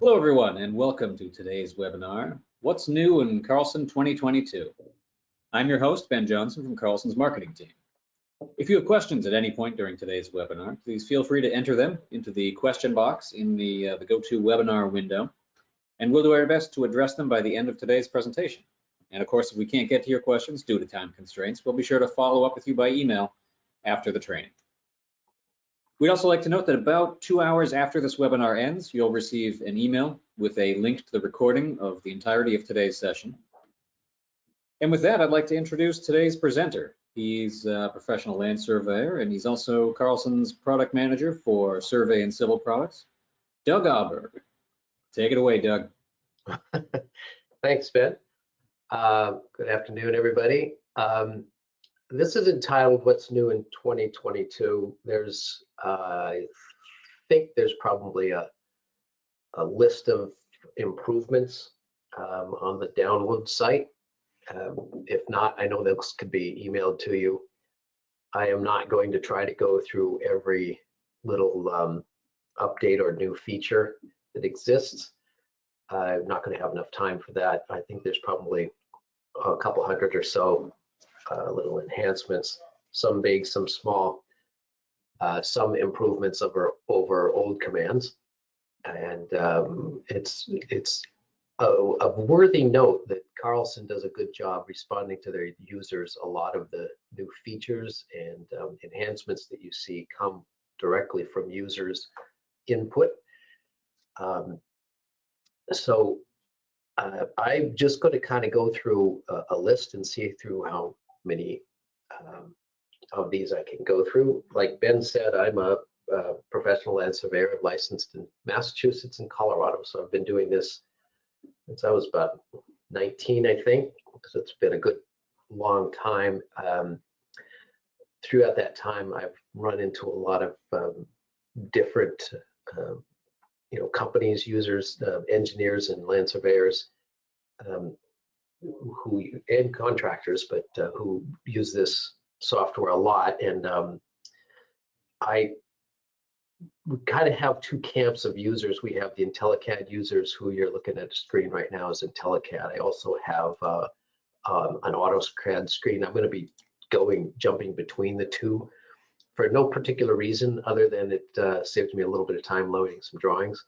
Hello, everyone, and welcome to today's webinar, What's New in Carlson 2022? I'm your host, Ben Johnson from Carlson's marketing team. If you have questions at any point during today's webinar, please feel free to enter them into the question box in the GoToWebinar window, and we'll do our best to address them by the end of today's presentation. And of course, if we can't get to your questions due to time constraints, we'll be sure to follow up with you by email after the training. We'd also like to note that about 2 hours after this webinar ends, you'll receive an email with a link to the recording of the entirety of today's session. And with that, I'd like to introduce today's presenter. He's a professional land surveyor, and he's also Carlson's product manager for survey and civil products, Doug Aaberg. Take it away, Doug. Thanks, Ben. Good afternoon, everybody. This is entitled What's New in 2022. There's, I think there's probably a list of improvements on the download site. If not, I know those could be emailed to you. I am not going to try to go through every little update or new feature that exists. I'm not going to have enough time for that. I think there's probably a couple hundred or so little enhancements, some big, some small, some improvements over old commands. And it's a worthy note that Carlson does a good job responding to their users. A lot of the new features and enhancements that you see come directly from users' input. So I'm just going to kind of go through a list and see through how many of these I can go through. Like Ben said, I'm a professional land surveyor licensed in Massachusetts and Colorado. So I've been doing this since I was about 19, I think. So it's been a good long time. Throughout that time, I've run into a lot of different companies, users, engineers, and land surveyors and contractors, but who use this software a lot. And we kind of have two camps of users. We have the IntelliCAD users, who you're looking at a screen right now is IntelliCAD. I also have an AutoCAD screen. I'm going to be jumping between the two for no particular reason other than it saves me a little bit of time loading some drawings.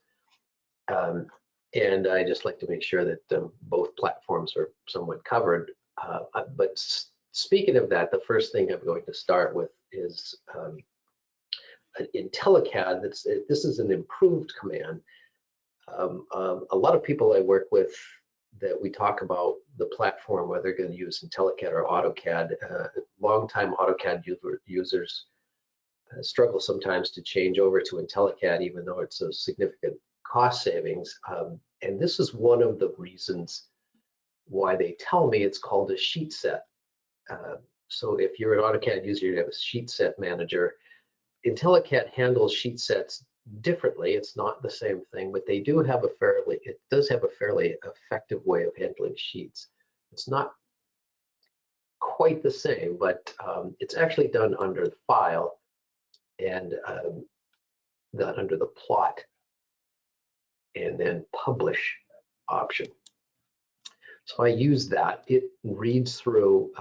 And I just like to make sure that both platforms are somewhat covered. But speaking of that, the first thing I'm going to start with is IntelliCAD. This is an improved command. A lot of people I work with that we talk about the platform, whether they're going to use IntelliCAD or AutoCAD, longtime AutoCAD users struggle sometimes to change over to IntelliCAD, even though it's a significant cost savings. And this is one of the reasons why they tell me it's called a sheet set. So if you're an AutoCAD user, you have a sheet set manager. IntelliCAD handles sheet sets differently. It's not the same thing, but it does have a fairly effective way of handling sheets. It's not quite the same, but it's actually done under the file and done under the plot and then publish option. So I use that. It reads through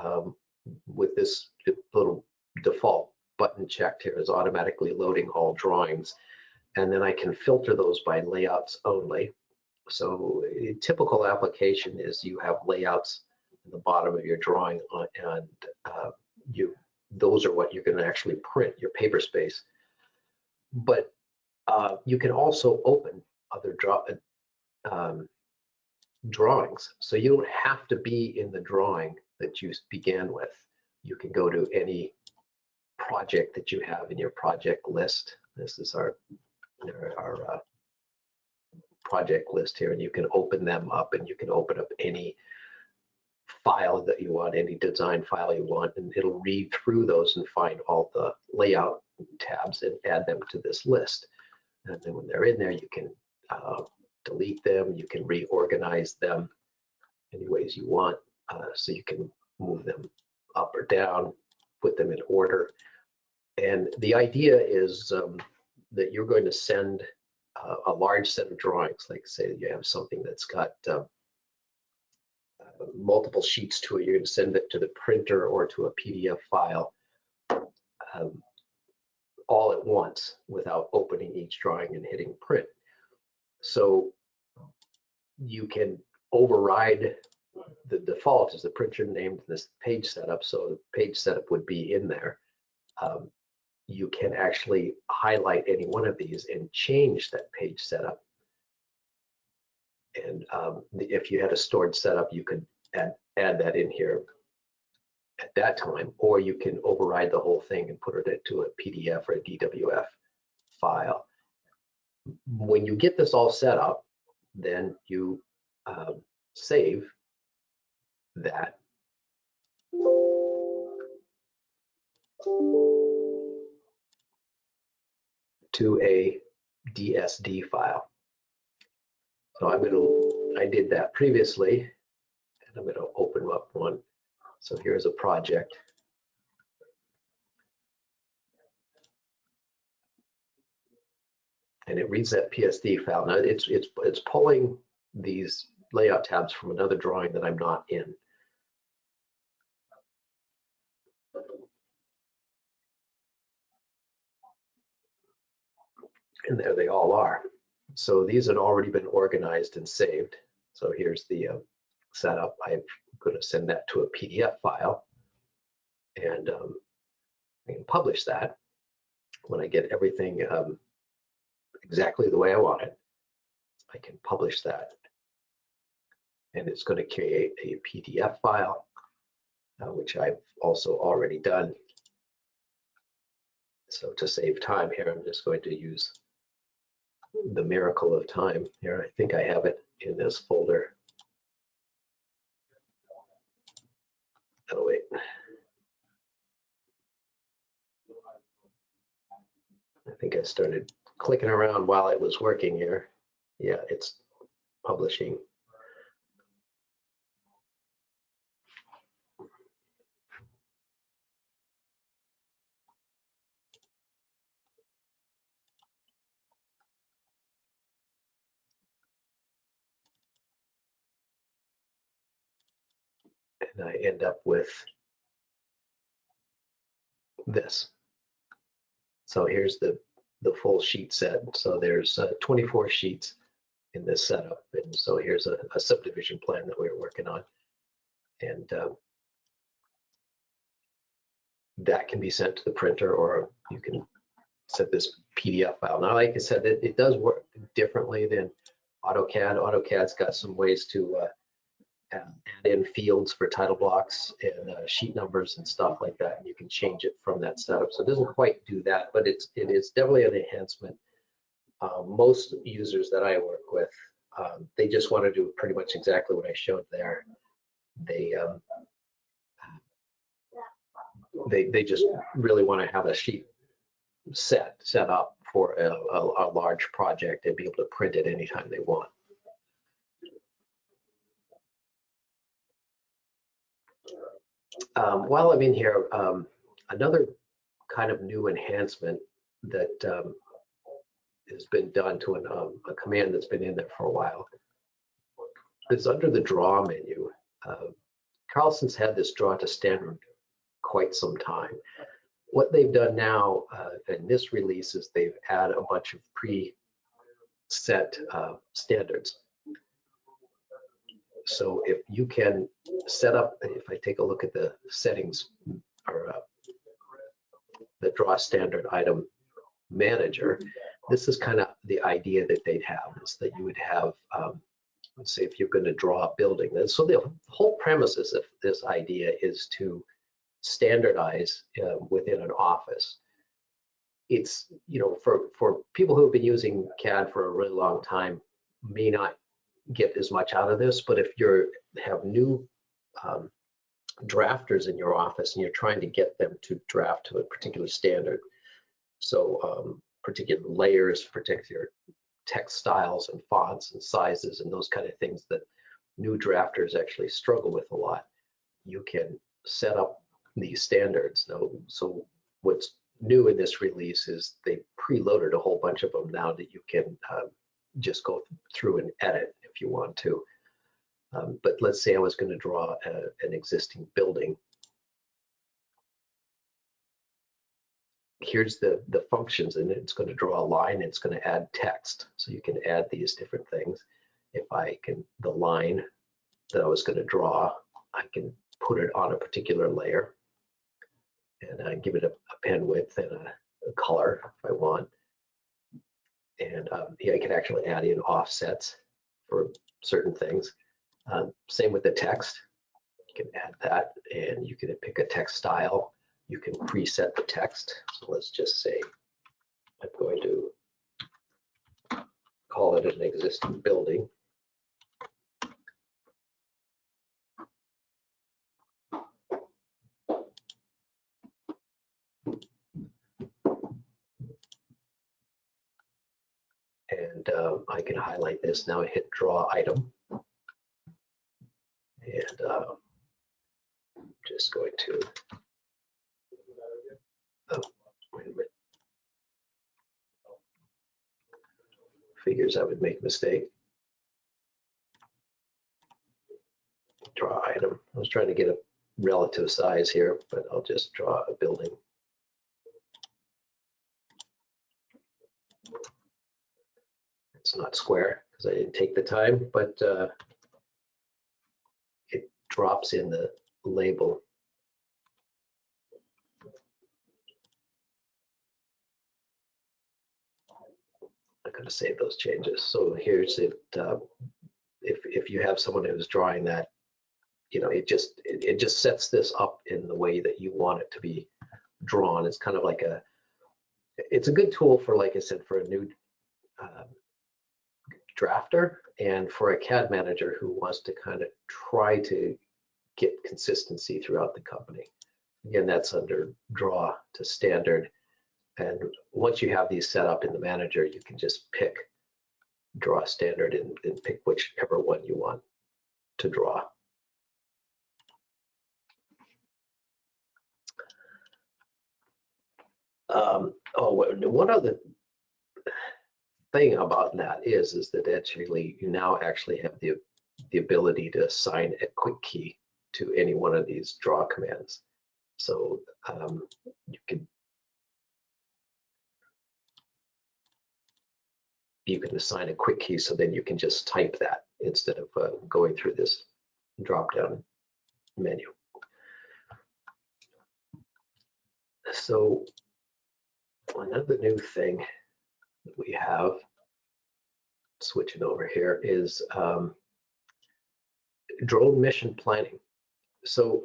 with this little default button checked here is automatically loading all drawings, and then I can filter those by layouts only. So a typical application is you have layouts at the bottom of your drawing, and those are what you're going to actually print, your paper space. But you can also open other drawings. So you don't have to be in the drawing that you began with. You can go to any project that you have in your project list. This is our project list here, and you can open them up, and you can open up any file that you want, any design file you want, and it'll read through those and find all the layout tabs and add them to this list. And then when they're in there, you can delete them, you can reorganize them any ways you want. So you can move them up or down, put them in order. And the idea is that you're going to send a large set of drawings, like say you have something that's got multiple sheets to it, you're going to send it to the printer or to a PDF file all at once without opening each drawing and hitting print. So you can override the default is the printer named this page setup, so the page setup would be in there. You can actually highlight any one of these and change that page setup. And if you had a stored setup, you could add that in here at that time, or you can override the whole thing and put it into a PDF or a DWF file. When you get this all set up, then you save that to a DSD file. So I did that previously, and I'm going to open up one. So here's a project. And it reads that PSD file. Now it's pulling these layout tabs from another drawing that I'm not in. And there they all are. So these had already been organized and saved. So here's the setup. I'm going to send that to a PDF file, and I can publish that when I get everything exactly the way I want it. I can publish that, and it's going to create a PDF file, which I've also already done. So to save time here, I'm just going to use the miracle of time here. I think I have it in this folder. Oh, wait. I think I started clicking around while it was working here. Yeah, it's publishing. And I end up with this. So here's the full sheet set. So there's 24 sheets in this setup. And so here's a subdivision plan that we were working on. And that can be sent to the printer, or you can set this PDF file. Now, like I said, it does work differently than AutoCAD. AutoCAD's got some ways to add in fields for title blocks and sheet numbers and stuff like that. And you can change it from that setup. So it doesn't quite do that, but it is definitely an enhancement. Most users that I work with, they just want to do pretty much exactly what I showed there. They just really want to have a sheet set up for a large project and be able to print it anytime they want. While I'm in here, another kind of new enhancement that has been done to a command that's been in there for a while is under the draw menu. Carlson's had this draw to standard quite some time. What they've done now in this release is they've added a bunch of preset standards. So if you can set up, if I take a look at the settings or the draw standard item manager, this is kind of the idea that they'd have, is that you would have, let's say if you're going to draw a building. So the whole premise of this idea is to standardize within an office. It's, you know, for people who have been using CAD for a really long time may not get as much out of this, but if you have new drafters in your office and you're trying to get them to draft to a particular standard, so particular layers, particular text styles and fonts and sizes and those kind of things that new drafters actually struggle with a lot, you can set up these standards. Now, so what's new in this release is they preloaded a whole bunch of them now that you can just go through and edit if you want to. But let's say I was going to draw an existing building. Here's the functions, and it's going to draw a line. It's going to add text, so you can add these different things. If I can, the line that I was going to draw, I can put it on a particular layer and give it a pen width and a color if I want. And yeah, I can actually add in offsets for certain things. Same with the text. You can add that, and you can pick a text style. You can preset the text. So let's just say I'm going to call it an existing building. And I can highlight this. Now I hit draw item. And I'm just going to, oh, wait a minute. Figures I would make a mistake. Draw item. I was trying to get a relative size here, but I'll just draw a building. It's not square because I didn't take the time, but it drops in the label. I'm going to save those changes. So here's it. If you have someone who's drawing that, you know, it just sets this up in the way that you want it to be drawn. It's kind of like it's a good tool for, like I said, for a new drafter and for a CAD manager who wants to kind of try to get consistency throughout the company. Again, that's under draw to standard. And once you have these set up in the manager, you can just pick draw standard and pick whichever one you want to draw. One other thing about that is that actually you now actually have the ability to assign a quick key to any one of these draw commands. So you can assign a quick key, so then you can just type that instead of going through this drop-down menu. So another new thing that we have, switching over here, is drone mission planning. So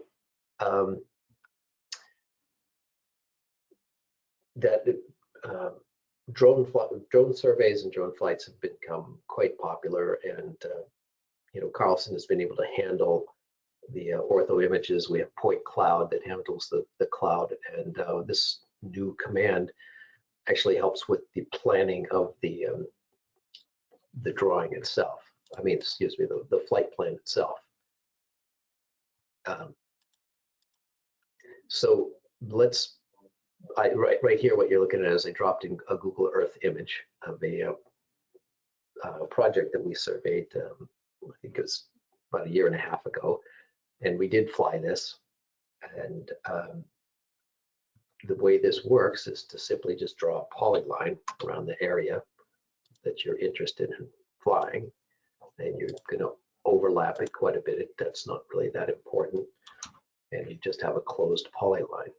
drone surveys and drone flights have become quite popular, and you know, Carlson has been able to handle the ortho images. We have PointCloud that handles the cloud, and this new command actually helps with the planning of the drawing itself. I mean, excuse me, the flight plan itself. So let's, right here, what you're looking at is I dropped in a Google Earth image of a project that we surveyed, I think it was about 1.5 years ago, and we did fly this. And the way this works is to simply just draw a polyline around the area that you're interested in flying, and you're going to overlap it quite a bit. That's not really that important, and you just have a closed polyline.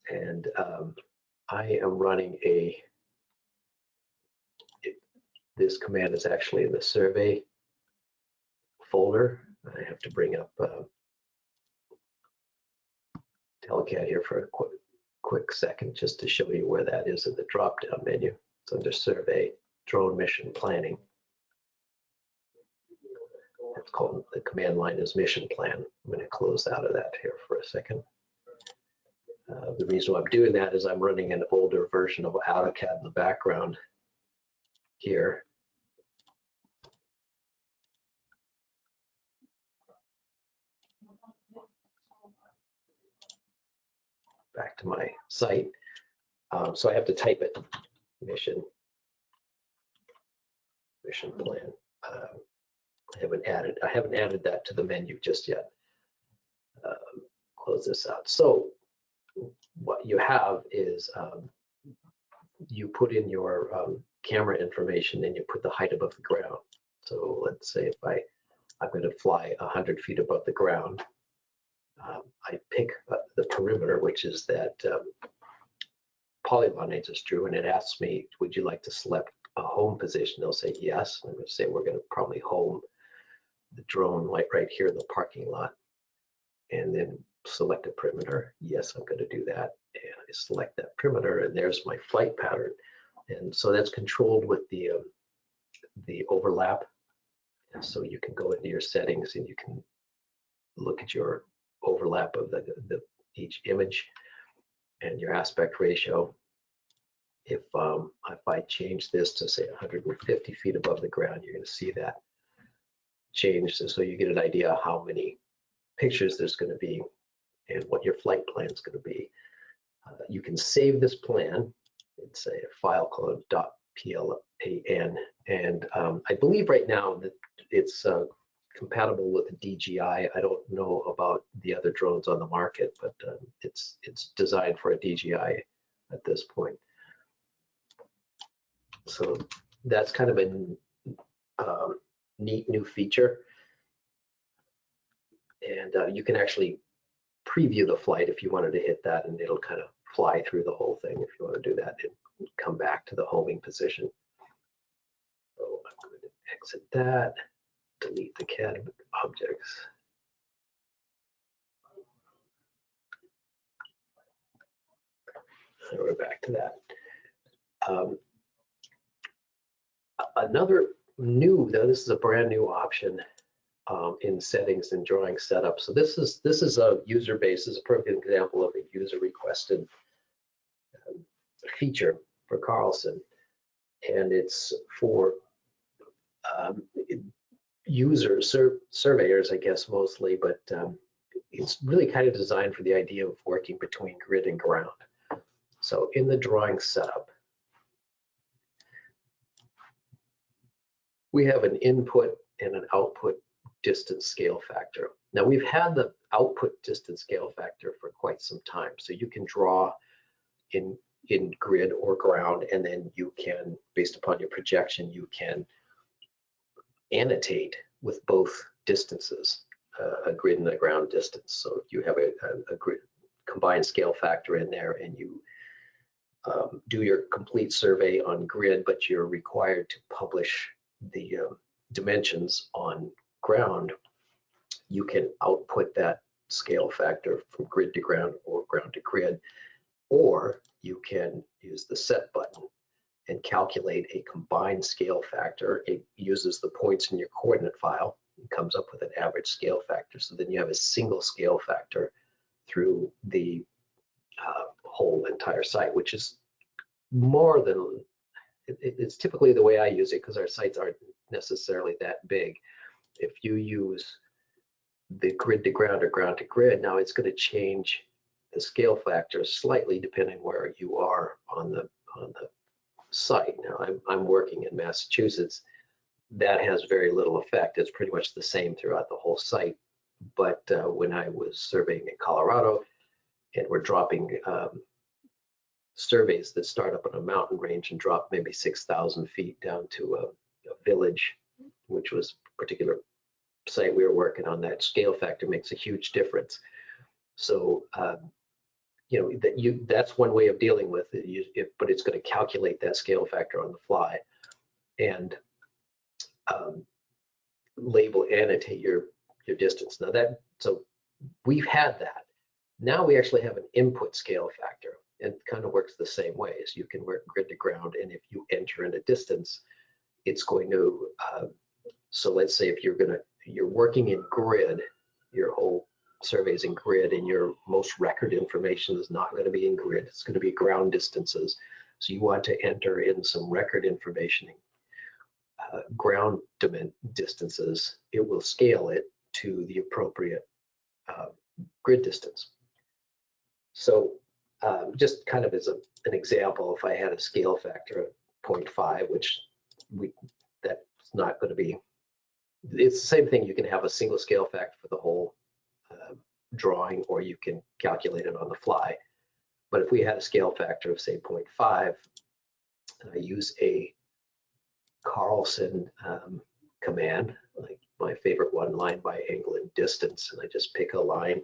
And I am running this command is actually in the survey folder. I have to bring up IntelliCAD here for a quick second just to show you where that is in the drop-down menu. It's under survey, drone mission planning. It's called, the command line is mission plan. I'm going to close out of that here for a second. The reason why I'm doing that is I'm running an older version of AutoCAD in the background here. back to my site. So I have to type it, mission plan. I haven't added that to the menu just yet. Close this out. So what you have is you put in your camera information and you put the height above the ground. So let's say if I'm going to fly 100 feet above the ground, I pick the perimeter, which is that polygon I just drew, and it asks me, would you like to select a home position? They'll say yes. I'm going to say we're going to probably home the drone right here in the parking lot, and then select a perimeter. Yes, I'm going to do that, and I select that perimeter, and there's my flight pattern. And so that's controlled with the overlap. And so you can go into your settings and you can look at your overlap of each image and your aspect ratio. If I change this to say 150 feet above the ground, you're going to see that change. So you get an idea of how many pictures there's going to be and what your flight plan is going to be. You can save this plan. It's a file called .plan, and I believe right now that it's compatible with the DJI. I don't know about the other drones on the market, but it's designed for a DJI at this point. So that's kind of a neat new feature, and you can actually preview the flight if you wanted to hit that, and it'll kind of fly through the whole thing if you want to do that and come back to the homing position. So I'm going to exit that, delete the CAD objects. And we're back to that. Another new, though, this is a brand new option in settings and drawing setup. So this is a user base. This is a perfect example of a user requested feature for Carlson, and it's for users, surveyors, I guess mostly, but it's really kind of designed for the idea of working between grid and ground. So in the drawing setup, we have an input and an output distance scale factor. Now we've had the output distance scale factor for quite some time. So you can draw in grid or ground, and then you can, based upon your projection, you can annotate with both distances, a grid and a ground distance. So you have a grid combined scale factor in there, and you do your complete survey on grid, but you're required to publish the dimensions on ground. You can output that scale factor from grid to ground or ground to grid, or you can use the set button and calculate a combined scale factor. It uses the points in your coordinate file and comes up with an average scale factor. So then you have a single scale factor through the whole entire site, which is more than, it's typically the way I use it because our sites aren't necessarily that big. If you use the grid to ground or ground to grid, now it's going to change the scale factor slightly depending where you are on the site. Now I'm working in Massachusetts. That has very little effect. It's pretty much the same throughout the whole site. But when I was surveying in Colorado, and we're dropping surveys that start up on a mountain range and drop maybe 6,000 feet down to a village, which was a particular site we were working on, that scale factor makes a huge difference. So you know, that's one way of dealing with it, but it's going to calculate that scale factor on the fly and label, annotate your distance. Now so we've had that. Now we actually have an input scale factor, and it kind of works the same way. So you can work grid to ground, and if you enter in a distance, it's going to, so let's say if you're working in grid, your whole surveys in grid, and your most record information is not going to be in grid, it's going to be ground distances. So you want to enter in some record information, ground distances, it will scale it to the appropriate grid distance. So just kind of as an example, if I had a scale factor of 0.5, which that's not going to be, it's the same thing. You can have a single scale factor for the whole drawing, or you can calculate it on the fly. But if we had a scale factor of say 0.5, and I use a Carlson command, like my favorite one, line by angle and distance, and I just pick a line,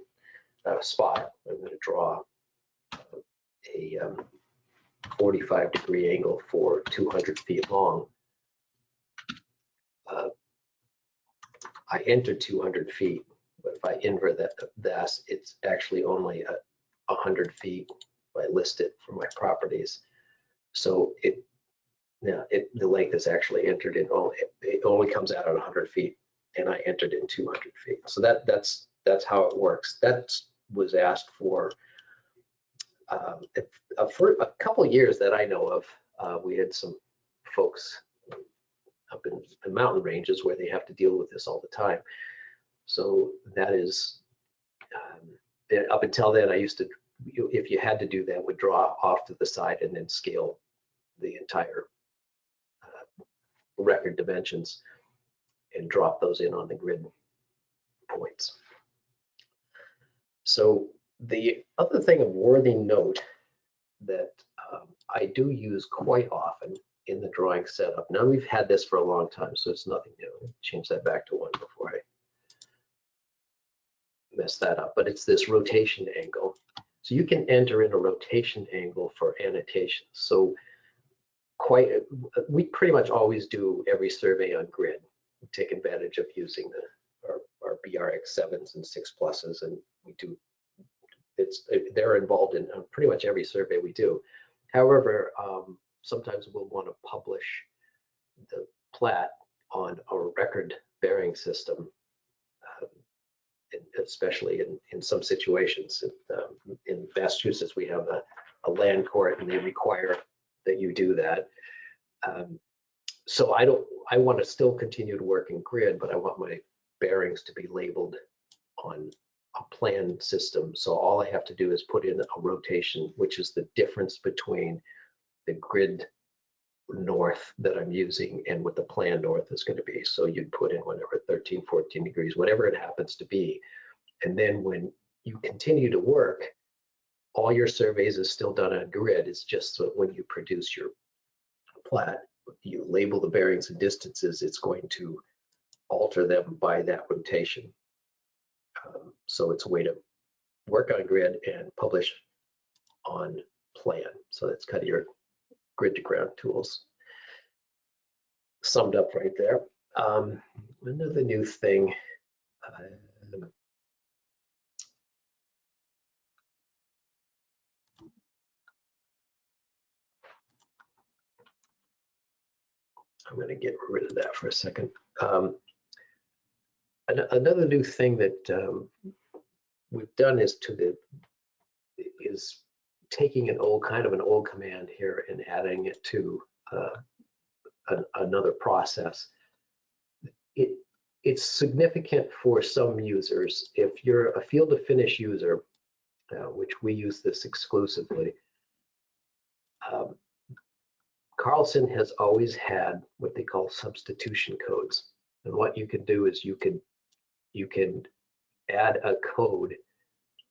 spot. I'm going to draw a 45-degree angle for 200 feet long. I entered 200 feet, but if I invert that, it's actually only 100 feet if I list it for my properties. So the length is actually entered in, it only comes out at 100 feet, and I entered in 200 feet. So that's how it works. That was asked for a couple of years that I know of. We had some folks up in the mountain ranges where they have to deal with this all the time. So that is, up until then, I used to, if you had to do that, would draw off to the side and then scale the entire record dimensions and drop those in on the grid points. So the other thing of worthy note that I do use quite often in the drawing setup. Now we've had this for a long time, so it's nothing new. Change that back to 1 before I mess that up, but it's this rotation angle. So you can enter in a rotation angle for annotations. So we pretty much always do every survey on grid. We take advantage of using our BRX7s and 6+s, and we do. They're involved in pretty much every survey we do. However, sometimes we'll want to publish the plat on a record bearing system, especially in some situations. In Massachusetts, we have a land court, and they require that you do that. So I want to still continue to work in grid, but I want my bearings to be labeled on a plan system. So all I have to do is put in a rotation, which is the difference between the grid north that I'm using and what the plan north is going to be. So you'd put in whatever, 13, 14 degrees, whatever it happens to be. And then when you continue to work, all your surveys is still done on grid. It's just so when you produce your plat, you label the bearings and distances, it's going to alter them by that rotation. So it's a way to work on grid and publish on plan. So that's kind of your grid to ground tools summed up right there. Another new thing. I'm going to get rid of that for a second. Another new thing that we've done is taking an old command here and adding it to another process. It's significant for some users. If you're a field to finish user, which we use this exclusively, Carlson has always had what they call substitution codes. And what you can do is you can add a code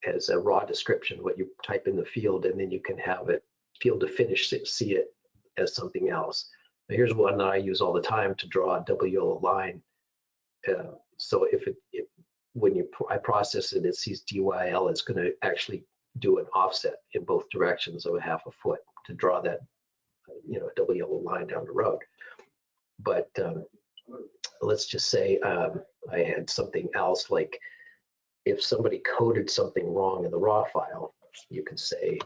as a raw description, what you type in the field, and then you can have it field to finish see it as something else. Now here's one that I use all the time to draw a double yellow line. So when I process it, it sees DYL, it's going to actually do an offset in both directions of a ½ a foot to draw that, a double yellow line down the road. But let's just say I had something else, like if somebody coded something wrong in the raw file, you can say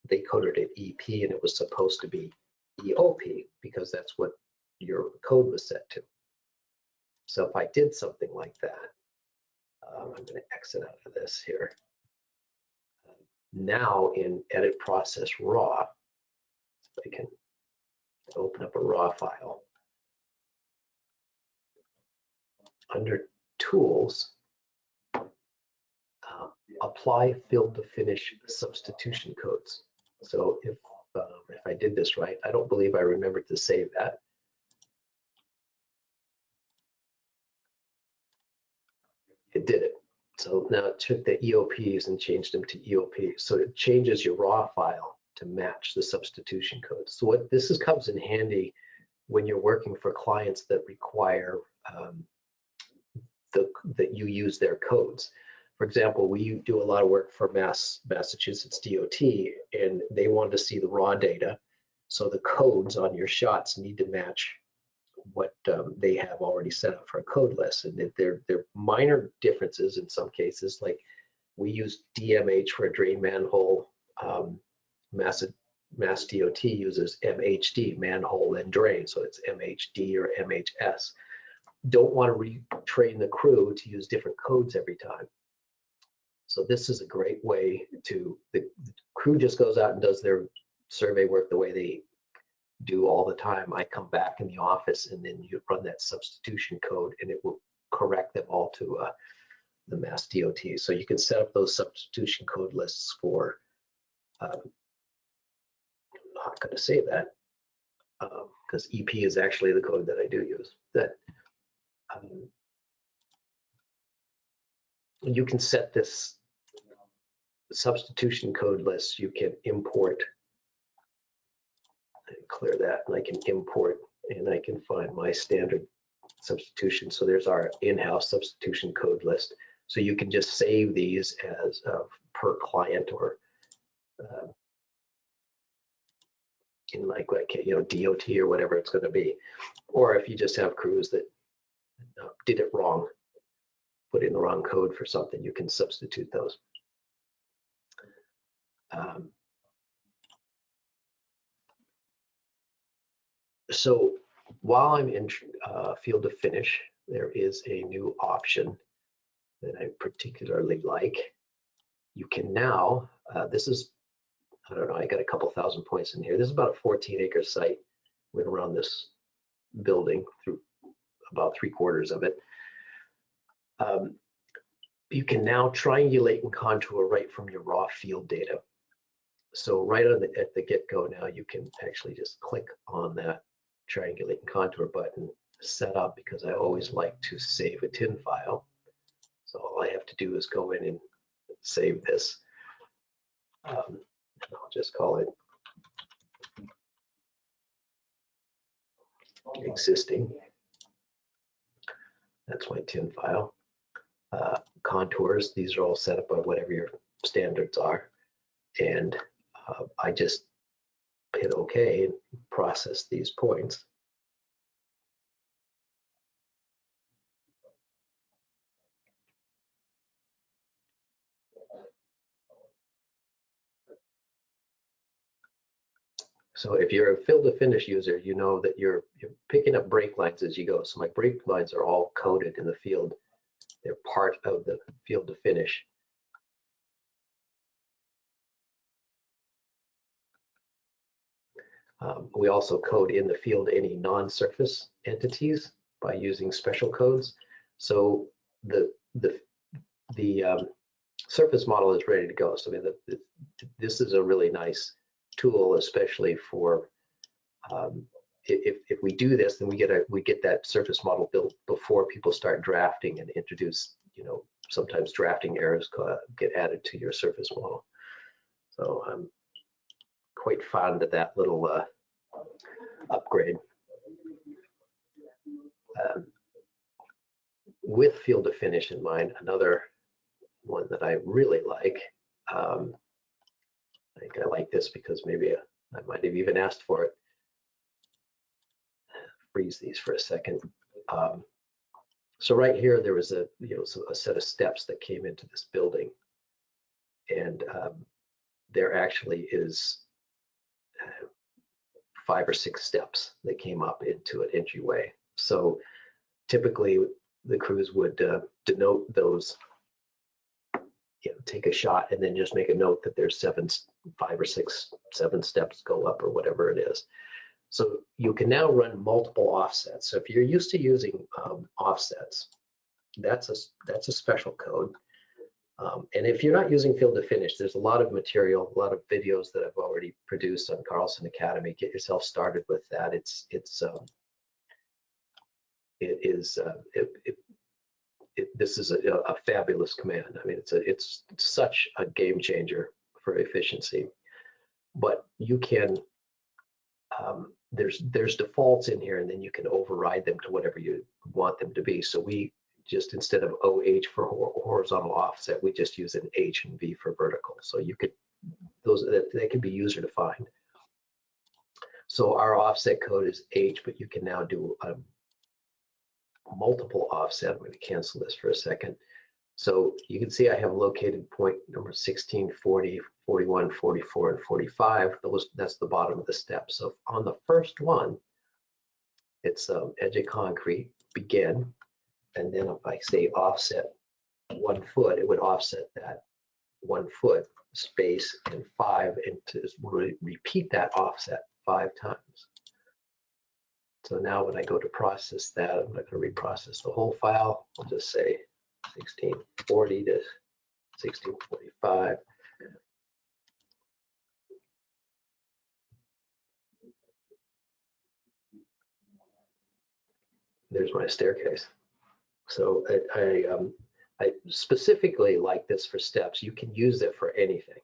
they coded it EP and it was supposed to be EOP because that's what your code was set to. So if I did something like that, I'm going to exit out of this here. Now in Edit Process Raw, I can open up a raw file. Under Tools, apply field to finish substitution codes. So if I did this right, I don't believe I remembered to save that. It did it. So now it took the EOPs and changed them to EOP. So it changes your raw file to match the substitution code. So what this comes in handy when you're working for clients that require that you use their codes. For example, we do a lot of work for Massachusetts DOT, and they want to see the raw data. So the codes on your shots need to match what they have already set up for a code list. And they're minor differences in some cases, like we use DMH for a drain manhole. Mass DOT uses MHD, manhole and drain, so it's MHD or MHS. Don't want to retrain the crew to use different codes every time. So this is a great way to, the crew just goes out and does their survey work the way they do all the time. I come back in the office and then you run that substitution code and it will correct them all to the Mass DOT. So you can set up those substitution code lists for, I'm not going to say that because EP is actually the code that I do use. That you can set this substitution code list, you can import and clear that, and I can import and I can find my standard substitution. So there's our in-house substitution code list. So you can just save these as per client or in like DOT or whatever it's going to be. Or if you just have crews that did it wrong, put in the wrong code for something, you can substitute those. So while I'm in field to finish, there is a new option that I particularly like. You can now, this is, I don't know, I got a couple thousand points in here. This is about a 14-acre site. Went around this building through about 3/4 of it. You can now triangulate and contour right from your raw field data. So right on at the get-go now, you can actually just click on that triangulate and contour button, set up, because I always like to save a TIN file. So all I have to do is go in and save this. I'll just call it existing. That's my TIN file. Contours, these are all set up by whatever your standards are. And I just hit OK and process these points. So if you're a field to finish user, you know that you're picking up break lines as you go. So my break lines are all coded in the field. They're part of the field to finish. We also code in the field any non-surface entities by using special codes. So the surface model is ready to go. So I mean, this is a really nice tool, especially for if we do this, then we get that surface model built before people start drafting and introduce, sometimes drafting errors get added to your surface model. So I'm quite fond of that little upgrade. With field to finish in mind, another one that I really like, I think I like this because maybe I might have even asked for it. Freeze these for a second. So right here, there was a set of steps that came into this building, and there actually is 5 or 6 steps that came up into an entryway. So typically, the crews would denote those, take a shot and then just make a note that there's 5 or 6, 7 steps go up or whatever it is. So you can now run multiple offsets. So if you're used to using offsets, that's a special code. And if you're not using Field to Finish, there's a lot of material, a lot of videos that I've already produced on Carlson Academy. Get yourself started with that. This is a fabulous command. I mean, it's such a game changer for efficiency. But you can there's defaults in here, and then you can override them to whatever you want them to be. So we just, instead of OH for horizontal offset, we just use an H and V for vertical. So you could, they can be user defined. So our offset code is H, but you can now do multiple offset. I'm going to cancel this for a second. So you can see I have located point number 16, 40, 41, 44, and 45. That's the bottom of the step. So on the first one, it's edge of concrete, begin. And then if I say offset 1 foot, it would offset that 1 foot space and 5, and to repeat that offset 5 times. So now when I go to process that, I'm not going to reprocess the whole file. I'll just say 1640 to 1645. There's my staircase. So I specifically like this for steps. You can use it for anything.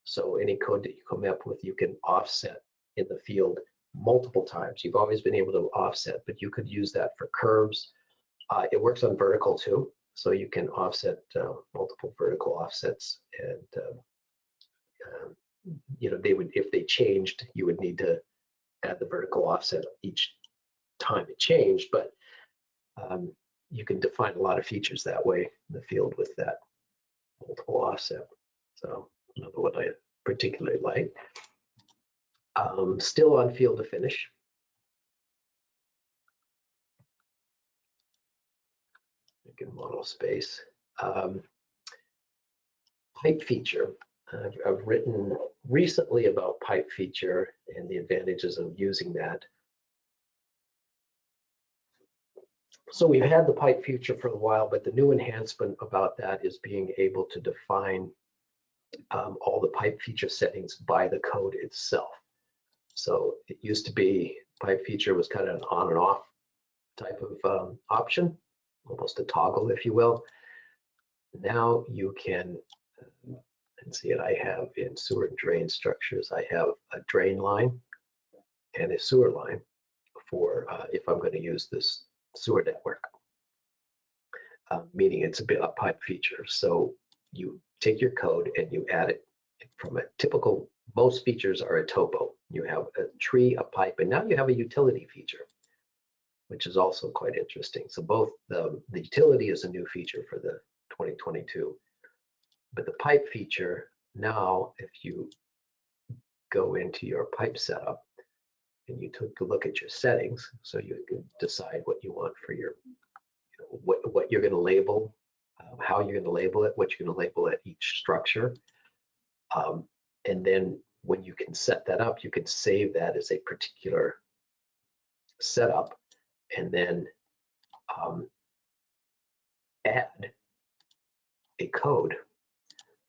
So any code that you come up with, you can offset in the field multiple times. You've always been able to offset, but you could use that for curves. It works on vertical too. So you can offset multiple vertical offsets, and you know, they would, if they changed, you would need to add the vertical offset each time it changed, but you can define a lot of features that way in the field with that multiple offset. So another one I particularly like. Still on Field to Finish. Good model space. Pipe feature. I've written recently about pipe feature and the advantages of using that. So we've had the pipe feature for a while, but the new enhancement about that is being able to define all the pipe feature settings by the code itself. So it used to be pipe feature was kind of an on and off type of option, almost a toggle, if you will. Now you can, and see it, I have in sewer and drain structures, I have a drain line and a sewer line for if I'm going to use this sewer network, meaning it's a bit a pipe feature. So you take your code and you add it from a typical, most features are a topo. You have a tree, a pipe, and now you have a utility feature, which is also quite interesting. So both the utility is a new feature for the 2022, but the pipe feature, now if you go into your pipe setup and you took a look at your settings, so you can decide what you want for your, what you're going to label, how you're going to label it, what you're going to label at each structure. And then when you can set that up, you can save that as a particular setup, and then add a code.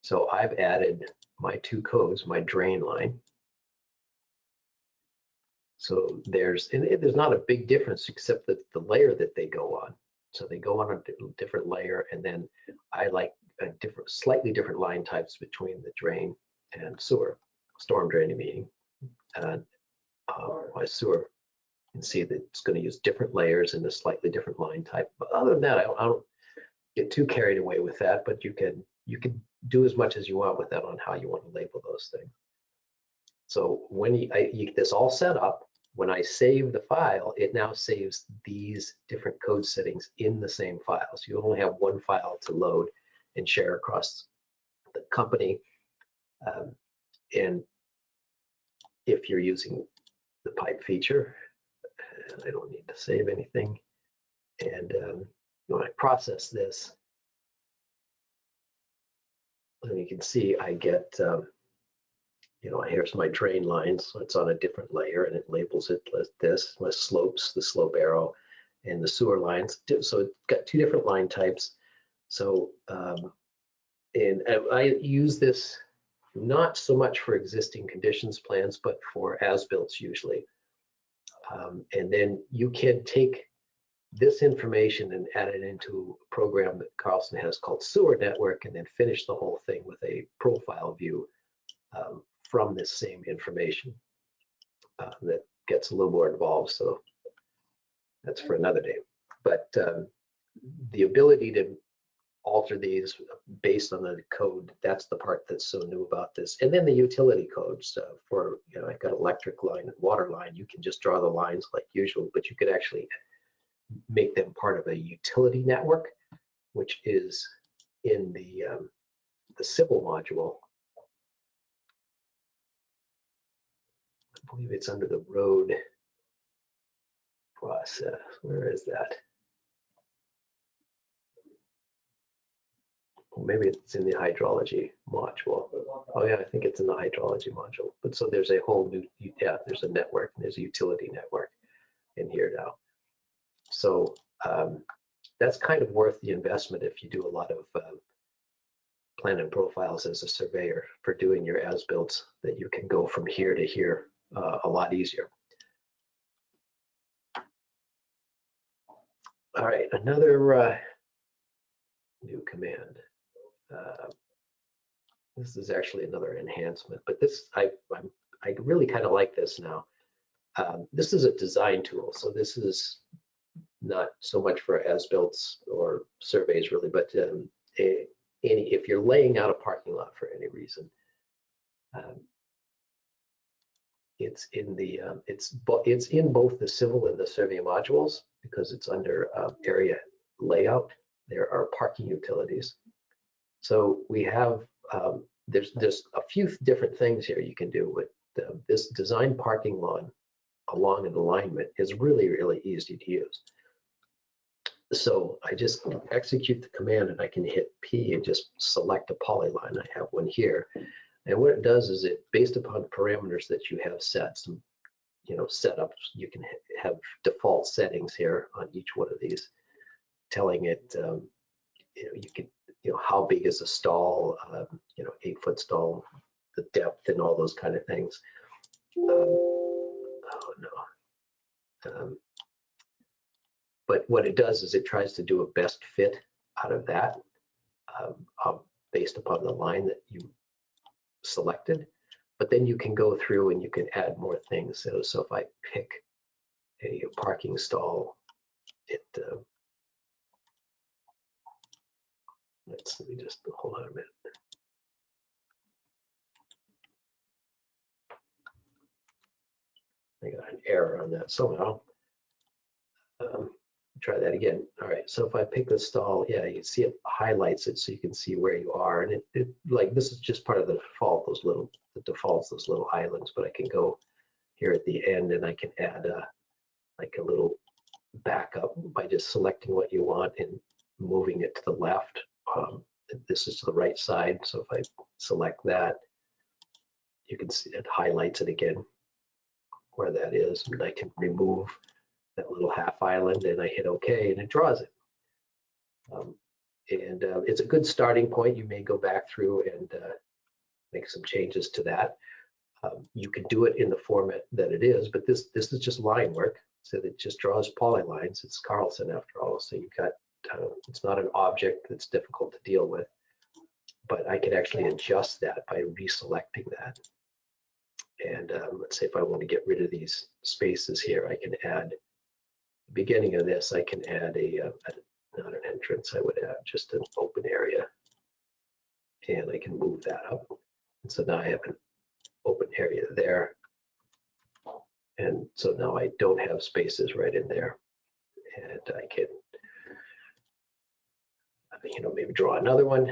So I've added my 2 codes, my drain line. So there's not a big difference except that the layer that they go on. So they go on a different layer, and then I like a slightly different line types between the drain and sewer, storm drain meaning. And my sewer, you can see that it's going to use different layers and a slightly different line type. But other than that, I don't get too carried away with that, but you can do as much as you want with that on how you want to label those things. So when you get this all set up, when I save the file, it now saves these different code settings in the same file. So you only have one file to load and share across the company. And if you're using the pipe feature, I don't need to save anything. And when I process this, and you can see I get, here's my drain line, so it's on a different layer, and it labels it as this, my slopes, the slope arrow, and the sewer lines. So it's got 2 different line types. So And I use this not so much for existing conditions plans, but for as-built usually. And then you can take this information and add it into a program that Carlson has called Sewer Network, and then finish the whole thing with a profile view from this same information. That gets a little more involved, so that's for another day. But the ability to alter these based on the code, that's the part that's so new about this. And then the utility codes for, I've got electric line and water line. You can just draw the lines like usual, but you could actually make them part of a utility network, which is in the civil module. I believe it's under the road process. Where is that? Maybe it's in the hydrology module. Oh yeah, I think it's in the hydrology module. But so there's a whole new, there's a network, and there's a utility network in here now. So that's kind of worth the investment if you do a lot of plan and profiles as a surveyor for doing your as-builts, that you can go from here to here a lot easier. All right, another new command. This is actually another enhancement, but this I really kind of like this now. This is a design tool, so this is not so much for as-builts or surveys really, but if you're laying out a parking lot for any reason, it's in the it's in both the civil and the survey modules, because it's under area layout. There are parking utilities. So we have there's a few different things here you can do with this design parking lot along an alignment is really easy to use. So I just execute the command and I can hit P and just select a polyline. I have one here. And what it does is it, based upon parameters that you have set, some setups, you can have default settings here on each one of these, telling it you can how big is a stall, 8-foot stall, the depth, and all those kind of things. But what it does is it tries to do a best fit out of that based upon the line that you selected. But then you can go through and you can add more things. So if I pick a parking stall, let me just hold on a minute. I got an error on that somehow. Try that again. All right, so if I pick the stall, yeah, you see it highlights it so you can see where you are. And it like, this is just part of the default, those little islands, but I can go here at the end and I can add like a little backup by just selecting what you want and moving it to the left. This is to the right side, so if I select that, you can see it highlights it again where that is, and I can remove that little half island and I hit OK and it draws it. It's a good starting point. You may go back through and make some changes to that. You can do it in the format that it is, but this is just line work, so it just draws polylines. It's Carlson after all, so you've got it's not an object that's difficult to deal with, but I can actually adjust that by reselecting that. And let's say if I want to get rid of these spaces here, I can add the beginning of this. I can add not an entrance. I would add just an open area, and I can move that up. And so now I have an open area there, and so now I don't have spaces right in there, and I can maybe draw another one.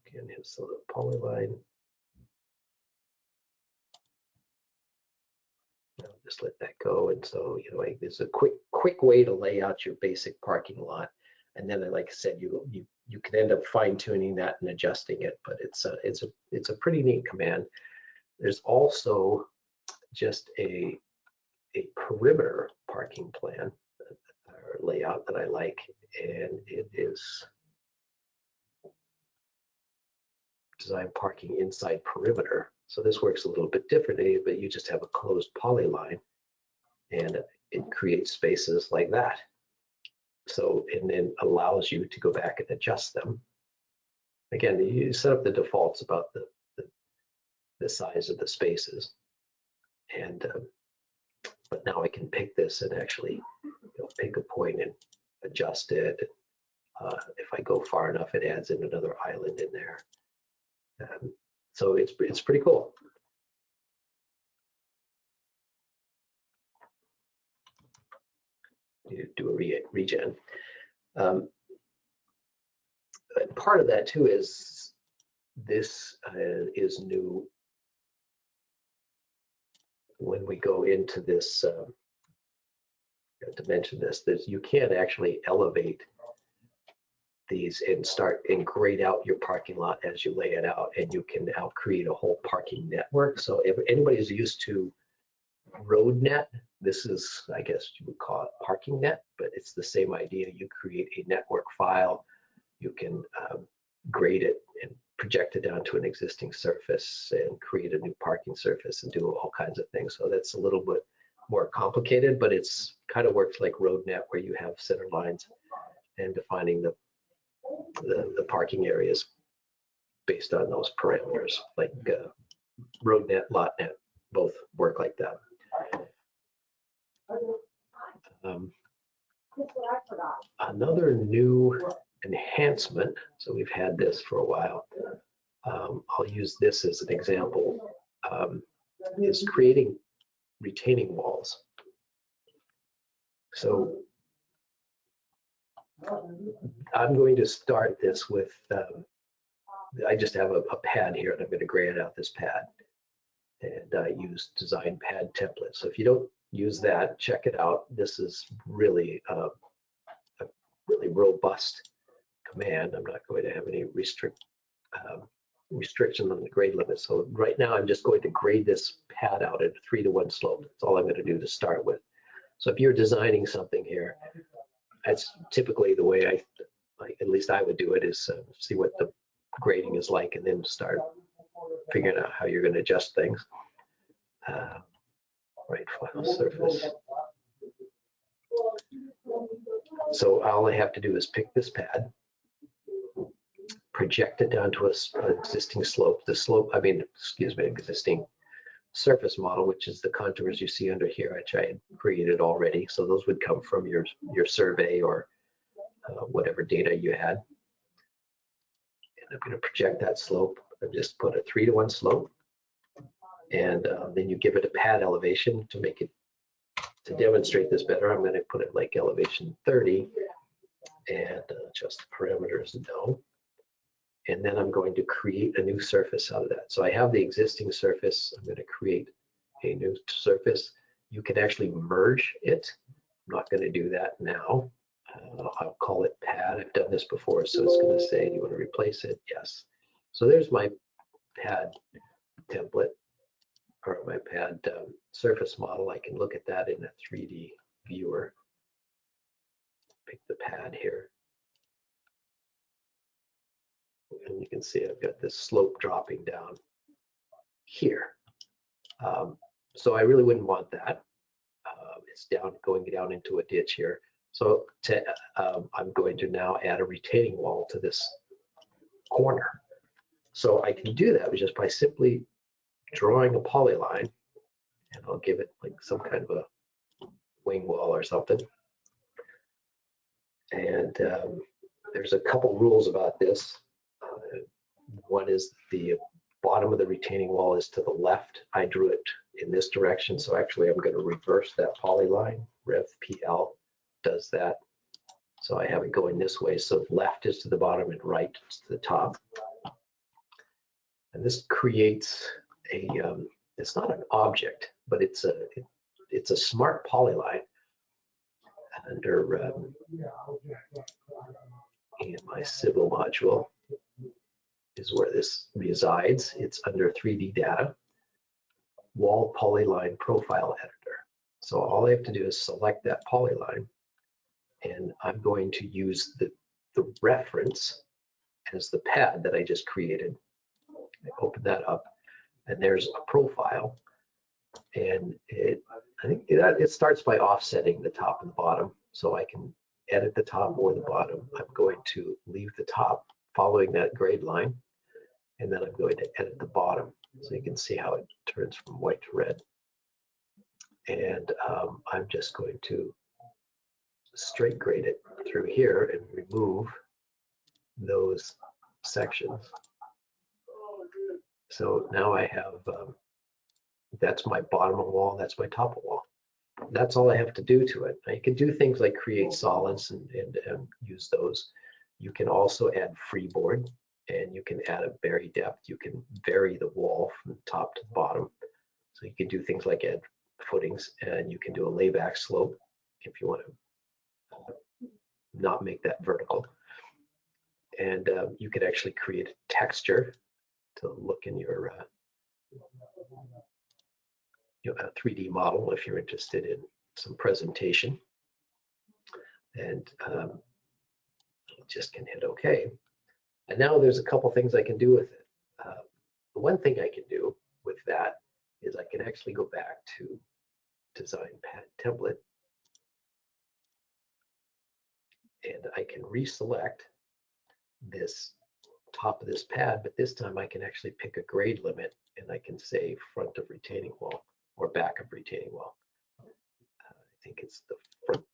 Again, here's the little polyline. I'll just let that go. And so, there's a quick way to lay out your basic parking lot. And then, like I said, you can end up fine tuning that and adjusting it. But it's a pretty neat command. There's also just a perimeter parking plan, or layout that I like, and it is design parking inside perimeter. So this works a little bit differently, but you just have a closed polyline and it creates spaces like that. So, and then allows you to go back and adjust them. Again, you set up the defaults about the size of the spaces. And, but now I can pick this and actually pick a point and adjust it. If I go far enough, it adds in another island in there. So it's pretty cool. You do a regen. Part of that too is this is new. When we go into this, to mention this, you can actually elevate these and start and grade out your parking lot as you lay it out, and you can now create a whole parking network. So if anybody's used to RoadNet, this is, I guess you would call it parking net, but it's the same idea. You create a network file, you can grade it and project it down to an existing surface and create a new parking surface and do all kinds of things. So that's a little bit more complicated, but it's kind of works like RoadNet, where you have center lines and defining the parking areas based on those parameters. Like RoadNet, LotNet, both work like that. Another new enhancement, so we've had this for a while, I'll use this as an example, is creating retaining walls. So I'm going to start this with, I just have a pad here, and I'm going to grade out this pad, and I use design pad template. So if you don't use that, check it out. This is really a really robust command. I'm not going to have any restriction on the grade limit. So right now I'm just going to grade this pad out at a 3-to-1 slope. That's all I'm going to do to start with. So if you're designing something here, that's typically the way at least I would do it, is see what the grading is like and then start figuring out how you're going to adjust things. Right, final surface. So all I have to do is pick this pad, project it down to an existing slope. The slope, existing surface model, which is the contours you see under here, which I had created already. So those would come from your survey or whatever data you had. And I'm going to project that slope. I've just put a 3-to-1 slope. And then you give it a pad elevation to make it, to demonstrate this better. I'm going to put it like elevation 30 and adjust the parameters no. And then I'm going to create a new surface out of that. So I have the existing surface. I'm going to create a new surface. You can actually merge it. I'm not going to do that now. I'll call it pad. I've done this before, so it's going to say, do you want to replace it? Yes. So there's my pad template, or my pad surface model. I can look at that in a 3D viewer. Pick the pad here. And you can see I've got this slope dropping down here. So I really wouldn't want that. It's going down into a ditch here. So I'm going to now add a retaining wall to this corner. So I can do that just by simply drawing a polyline, and I'll give it like some kind of a wing wall or something. And there's a couple rules about this. One is the bottom of the retaining wall is to the left. I drew it in this direction, so actually I'm going to reverse that polyline. Rev PL does that. So I have it going this way. So left is to the bottom and right is to the top. And this creates a, it's not an object, but it's a smart polyline under in my civil module is where this resides. It's under 3D data, wall polyline profile editor. So all I have to do is select that polyline, And I'm going to use the reference as the pad that I just created. I open that up, and there's a profile. And I think it starts by offsetting the top and the bottom, so I can edit the top or the bottom. I'm going to leave the top following that grade line, and then I'm going to edit the bottom, so you can see how it turns from white to red. And I'm just going to straight grade it through here and remove those sections. So now I have, that's my bottom wall, that's my top wall. That's all I have to do to it. I can do things like create solids and use those. You can also add freeboard, and you can add a bury depth. You can vary the wall from the top to the bottom. So you can do things like add footings, and you can do a layback slope if you want to not make that vertical. And you could actually create a texture to look in your 3D model if you're interested in some presentation. And just can hit OK. And now there's a couple things I can do with it. The one thing I can do with that is I can actually go back to Design Pad Template, and I can reselect this top of this pad, but this time I can actually pick a grade limit, and I can say front of retaining wall or back of retaining wall. I think it's the front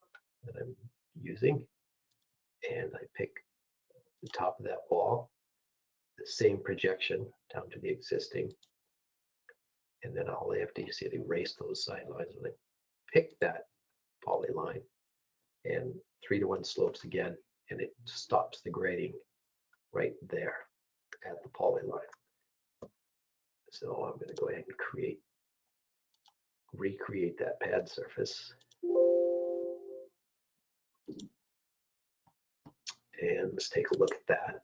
that I'm using, and I pick the top of that wall, the same projection down to the existing, and then all I have to do is erase those sidelines when I pick that polyline, and 3:1 slopes again, and it stops the grading right there at the polyline. So I'm going to go ahead and recreate that pad surface. And let's take a look at that.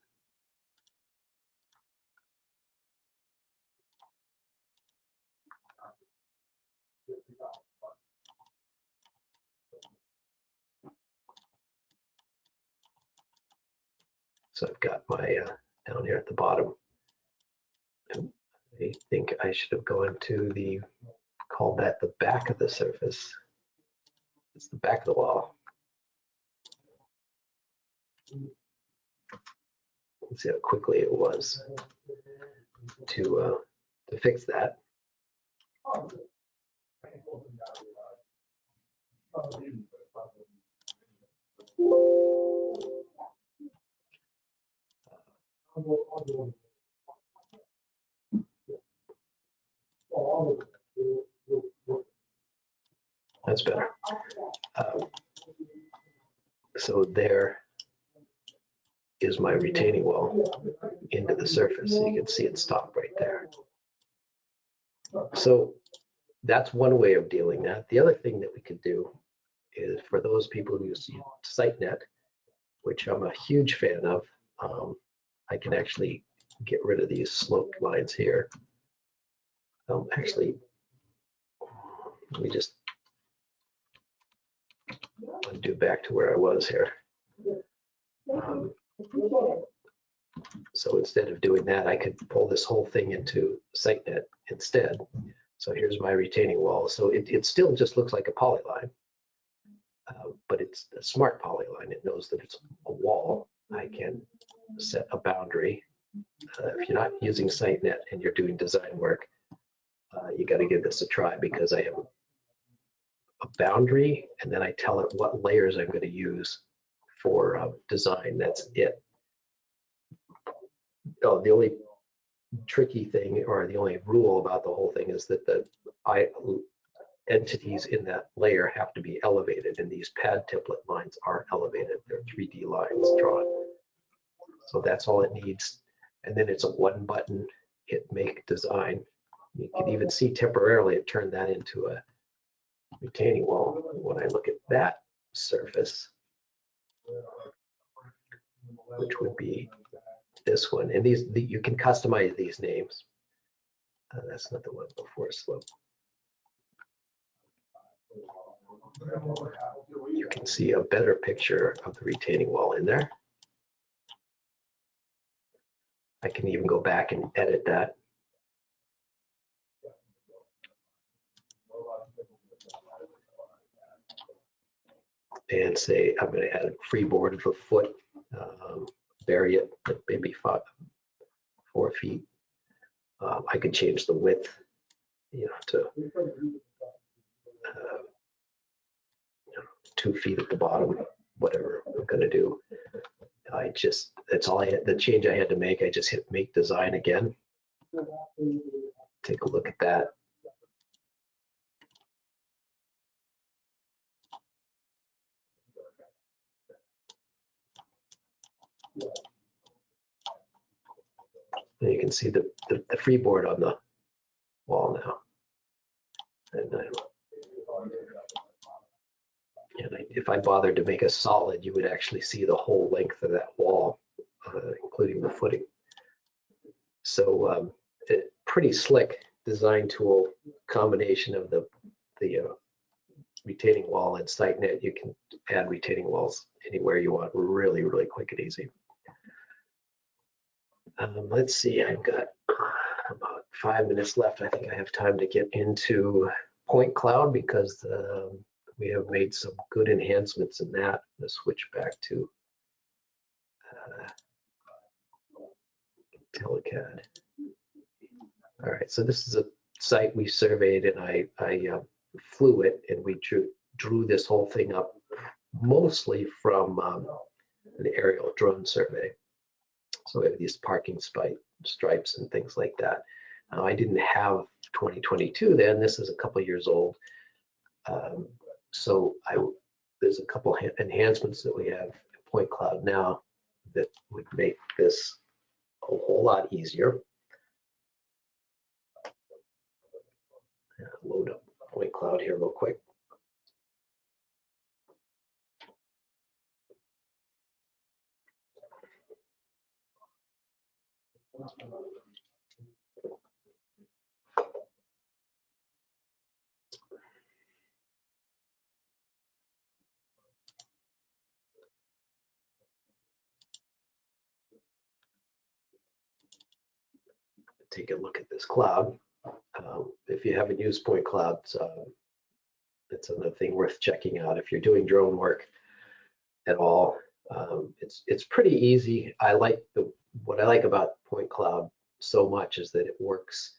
So I've got my down here at the bottom. And I think I should have gone to called that the back of the surface. It's the back of the wall. Let's see how quickly it was to fix that. That's better. So there is my retaining wall into the surface. So you can see it stop right there. So that's one way of dealing that. The other thing that we could do is for those people who use SiteNet, which I'm a huge fan of, I can actually get rid of these sloped lines here. Actually, let me just undo back to where I was here. So instead of doing that, I could pull this whole thing into SiteNet instead. So here's my retaining wall. So it still just looks like a polyline, but it's a smart polyline. It knows that it's a wall. I can set a boundary. If you're not using SiteNet and you're doing design work, you got to give this a try, because I have a boundary, and then I tell it what layers I'm going to use for design. That's it. Oh, the only tricky thing, or the only rule about the whole thing, is that the entities in that layer have to be elevated, and these pad template lines aren't elevated. They're 3D lines drawn. So that's all it needs. And then it's a one button hit make design. You can even see temporarily it turned that into a retaining wall. When I look at that surface, which would be this one, and you can customize these names. That's not the one before slope. you can see a better picture of the retaining wall in there. I can even go back and edit that. And say, I'm going to add a freeboard of a foot, vary it at maybe 4 feet. I could change the width, to 2 feet at the bottom, whatever I'm going to do. That's all I had, the change I had to make. I just hit make design again. Take a look at that. And you can see the freeboard on the wall now. And if I bothered to make a solid, you would actually see the whole length of that wall, including the footing. So pretty slick design tool combination of the retaining wall and SiteNet. You can add retaining walls anywhere you want, really, really quick and easy. Let's see, I've got about 5 minutes left. I think I have time to get into PointCloud because we have made some good enhancements in that. Let's switch back to IntelliCAD. All right, so this is a site we surveyed, and I flew it, and we drew this whole thing up mostly from an aerial drone survey. So we have these parking stripes and things like that. I didn't have 2022 then. This is a couple years old. So there's a couple enhancements that we have in PointCloud now that would make this a whole lot easier. Load up PointCloud here real quick. Take a look at this cloud. If you haven't used PointCloud, it's another thing worth checking out if you're doing drone work at all. It's pretty easy. What I like about PointCloud so much is that it works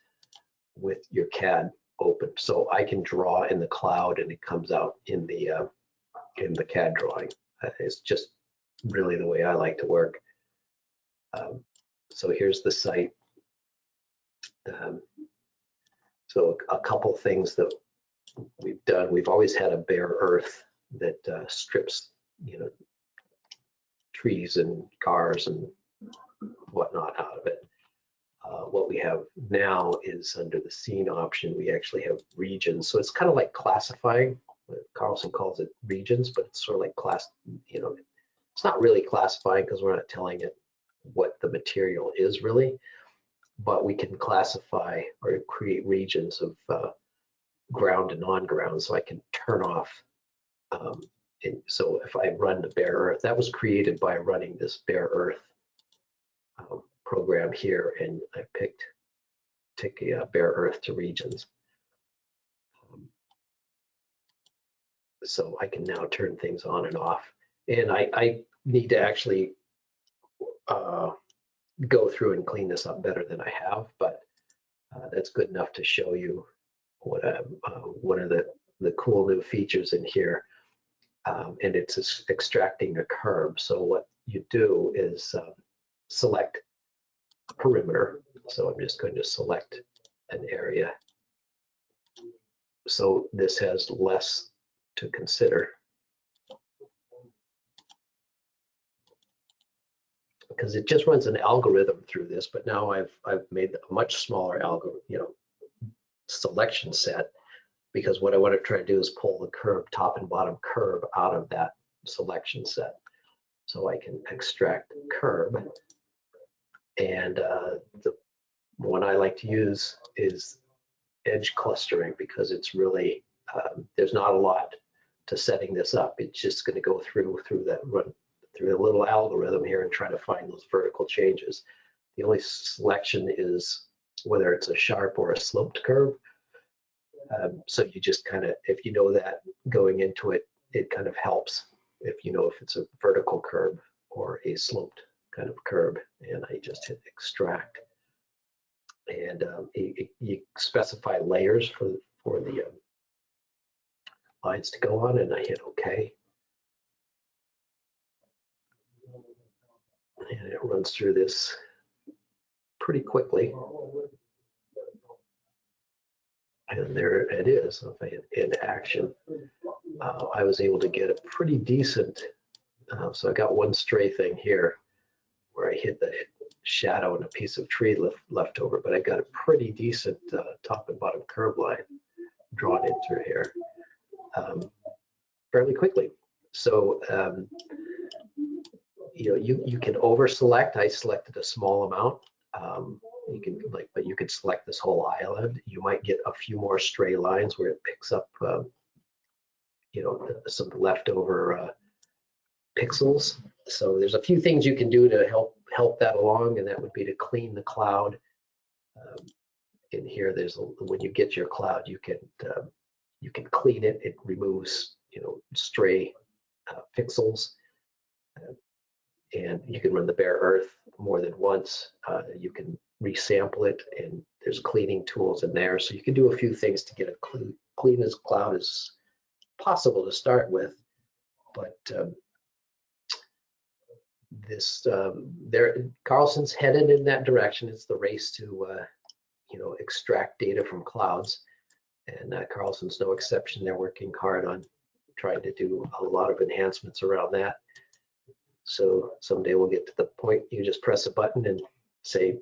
with your CAD open, so I can draw in the cloud and it comes out in the CAD drawing. It's just really the way I like to work. So here's the site. So a couple things that we've done. We've always had a bare earth that strips, trees and cars and whatnot out of it. What we have now is under the scene option, we actually have regions. So it's kind of like classifying. Carlson calls it regions, but it's sort of like class, it's not really classifying because we're not telling it what the material is really, but we can classify or create regions of ground and non-ground. So I can turn off. So if I run the bare earth, that was created by running this bare earth program here, and I take a bare earth to regions. So I can now turn things on and off. And I need to actually go through and clean this up better than I have, but that's good enough to show you what one of the cool new features in here. And it's extracting a curve. So what you do is select a perimeter. So I'm just going to select an area. So this has less to consider. Because it just runs an algorithm through this, but now I've made a much smaller algorithm, selection set, because what I want to try to do is pull the curve, top and bottom curve, out of that selection set. So I can extract curve, and the one I like to use is edge clustering, because it's really there's not a lot to setting this up. It's just going to go through the little algorithm here and try to find those vertical changes. The only selection is whether it's a sharp or a sloped curve. So you just kind of, if you know that going into it, it kind of helps if you know if it's a vertical curve or a sloped kind of curve. And I just hit extract, and you specify layers for the lines to go on, and I hit OK. And it runs through this pretty quickly. And there it is. So if I hit in action, I was able to get a pretty decent, so I got one stray thing here where I hit the shadow and a piece of tree left over, but I got a pretty decent top and bottom curve line drawn in through here fairly quickly. So you can over select. I selected a small amount. You can but you could select this whole island. You might get a few more stray lines where it picks up some leftover pixels. So there's a few things you can do to help that along, and that would be to clean the cloud. In here, when you get your cloud, you can clean it. It removes stray pixels, and you can run the bare earth more than once. You can resample it, and there's cleaning tools in there. So you can do a few things to get it clean as cloud as possible to start with. But Carlson's headed in that direction. It's the race to extract data from clouds, and Carlson's no exception. They're working hard on trying to do a lot of enhancements around that. So someday we'll get to the point you just press a button and say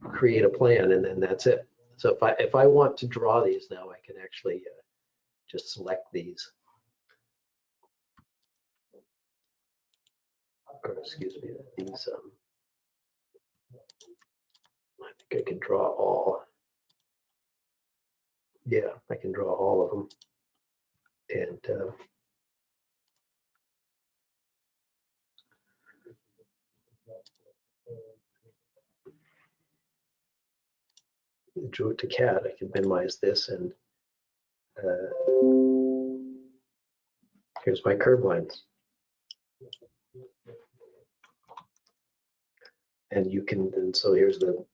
create a plan, and then that's it. So if I want to draw these now, I can actually just select these. Or excuse me, these. I think I can draw all. Yeah, I can draw all of them. And drew it to CAD. I can minimize this, and here's my curve lines. And you can, and so here's the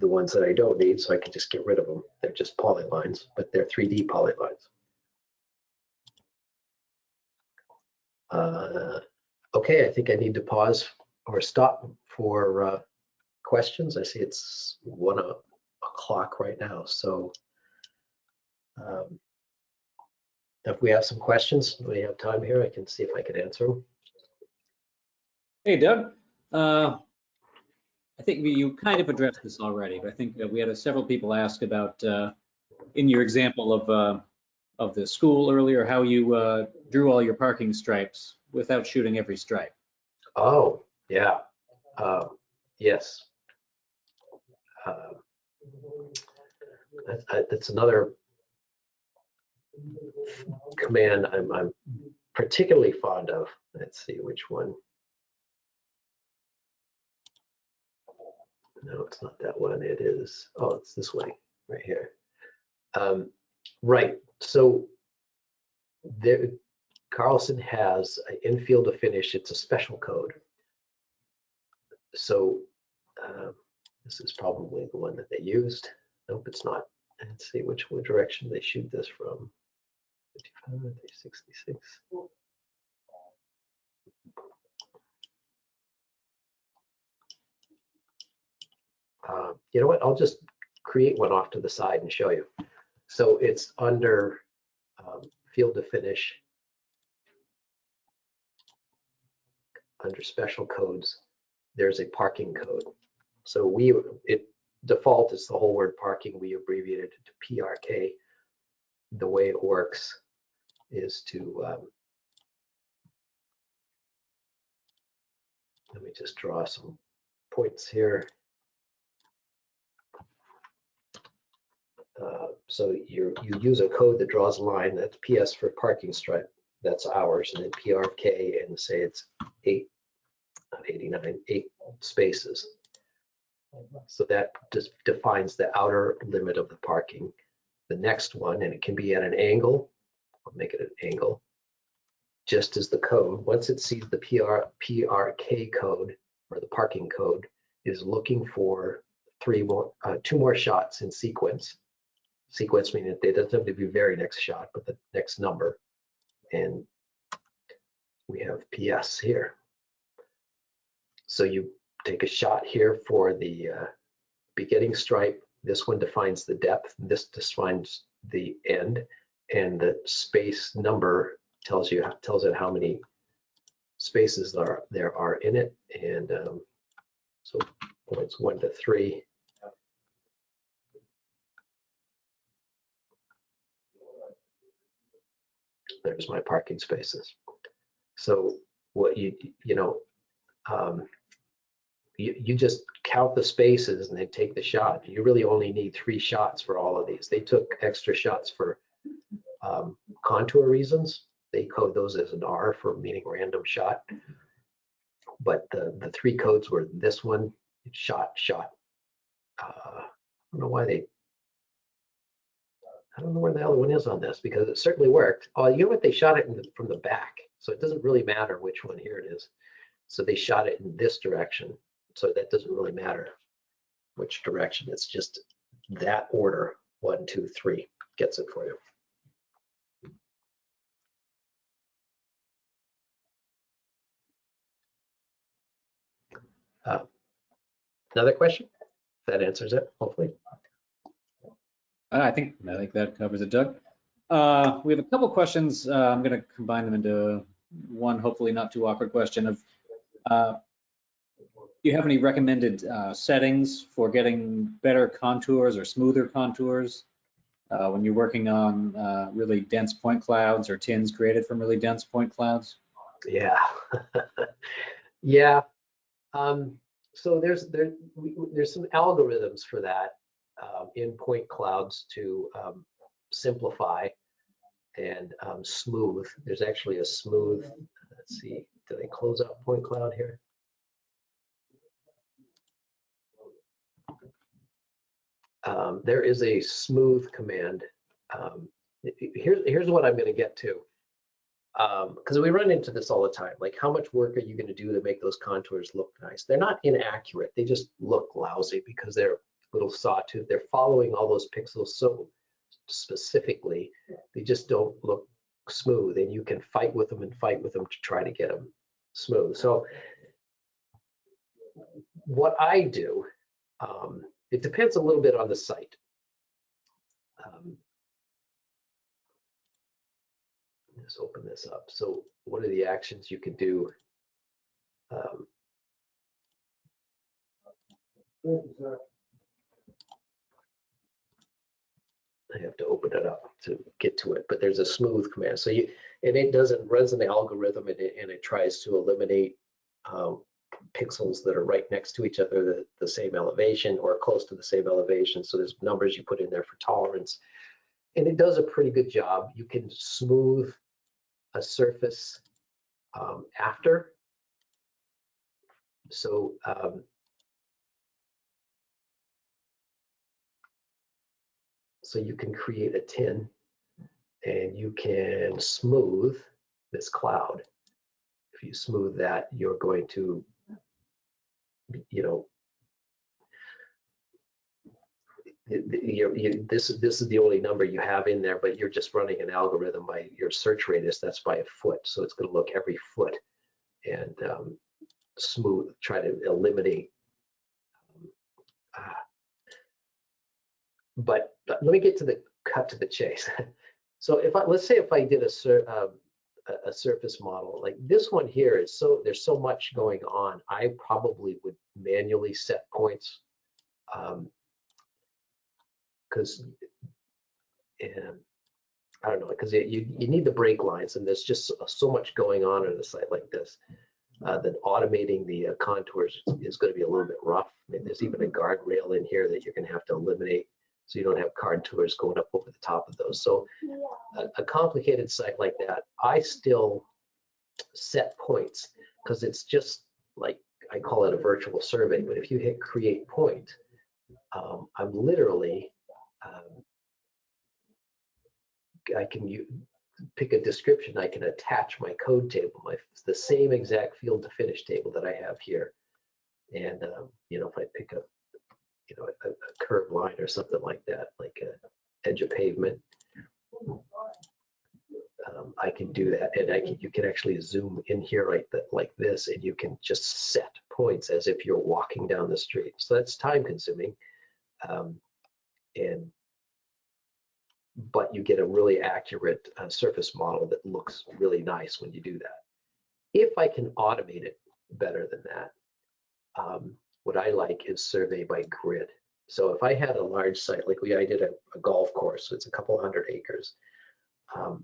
ones that I don't need, so I can just get rid of them. They're just polylines, but they're 3D polylines. Okay, I think I need to pause or stop for questions. I see it's 1 o'clock right now, so if we have some questions, we have time here, I can see if I can answer them. Hey, Doug. I think you kind of addressed this already, but I think we had several people ask about, in your example of the school earlier, how you drew all your parking stripes without shooting every stripe. Oh, yeah. Yes. That's another command I'm particularly fond of. Let's see which one. No, it's not that one. It is, oh, it's this way, right here. Right, so there, Carlson has an infield to finish. It's a special code. So this is probably the one that they used. Nope, it's not. Let's see which direction they shoot this from. 55, 66. You know what? I'll just create one off to the side and show you. So it's under field to finish, under special codes. There's a parking code. So default is the whole word parking. We abbreviated it to PRK. The way it works is to let me just draw some points here. So you use a code that draws a line. That's PS for parking stripe. That's ours. And then PRK, and say it's 8 spaces. So that just defines the outer limit of the parking. The next one, and it can be at an angle. I'll make it an angle. Just as the code, once it sees the PRK code, or the parking code, is looking for 2 more shots in sequence. Sequence meaning that it doesn't have to be very next shot, but the next number. And we have PS here. So you take a shot here for the beginning stripe. This one defines the depth. This defines the end, and the space number tells it how many spaces there are in it. And so points 1 to 3. There's my parking spaces. So what you just count the spaces and then take the shot. You really only need 3 shots for all of these. They took extra shots for contour reasons. They code those as an R for meaning random shot. But the 3 codes were this one, shot. I don't know why I don't know where the other one is on this, because it certainly worked. Oh, you know what? They shot it from the back, so it doesn't really matter which one. Here it is. So they shot it in this direction, so that doesn't really matter which direction. It's just that order, 1, 2, 3 gets it for you. Another question? That answers it, hopefully. I think that covers it, Doug. We have a couple questions. I'm going to combine them into one, hopefully not too awkward question of, do you have any recommended settings for getting better contours or smoother contours when you're working on really dense point clouds or tins created from really dense point clouds? Yeah. Yeah. So there's some algorithms for that in point clouds to simplify and smooth. There's actually a smooth, let's see, did I close out point cloud here? There is a smooth command. Here's what I'm going to get to. Because we run into this all the time. Like, how much work are you going to do to make those contours look nice? They're not inaccurate. They just look lousy because they're little sawtooth. They're following all those pixels so specifically. They just don't look smooth, and you can fight with them to try to get them smooth. So what I do, it depends a little bit on the site. Let's open this up. So what are the actions you can do? I have to open it up to get to it, but there's a smooth command. So and it runs an algorithm, and it tries to eliminate pixels that are right next to each other, the same elevation or close to the same elevation. So there's numbers you put in there for tolerance, and it does a pretty good job. You can smooth a surface after. So so you can create a tin, and you can smooth this cloud. If you smooth that, you're going to, this is the only number you have in there, but you're just running an algorithm by your search radius. That's by a foot, so it's going to look every foot and smooth, try to eliminate. But let me get to the cut to the chase. So let's say if I did a surface model like this one here, there's so much going on. I probably would manually set points. Because I don't know, because you need the break lines, and there's just so much going on a site like this that automating the contours is going to be a little bit rough. I mean, there's even a guardrail in here that you're going to have to eliminate. so you don't have contours going up over the top of those. So a complicated site like that, I still set points because it's just like, I call it a virtual survey, but if you hit create point, I'm literally, I can pick a description, I can attach my code table, the same exact field to finish table that I have here. And, you know, if I pick a, you know, a curved line or something like that, like a edge of pavement, I can do that. And you can actually zoom in here like this, and you can just set points as if you're walking down the street. So that's time consuming. But you get a really accurate surface model that looks really nice when you do that. If I can automate it better than that, what I like is survey by grid. So if I had a large site, like I did a golf course, so it's a couple hundred acres. I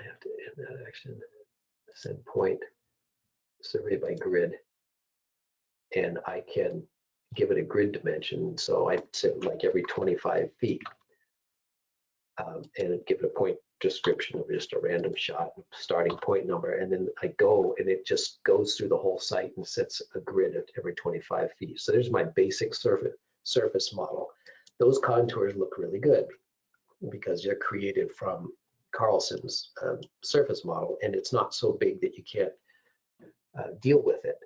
have to end that action, send point, survey by grid, and I can give it a grid dimension. So I said like every 25 feet, and give it a point description of just a random shot, starting point number, and then I go and it just goes through the whole site and sets a grid at every 25 feet. So there's my basic surface model. Those contours look really good because they're created from Carlson's surface model, and it's not so big that you can't deal with it.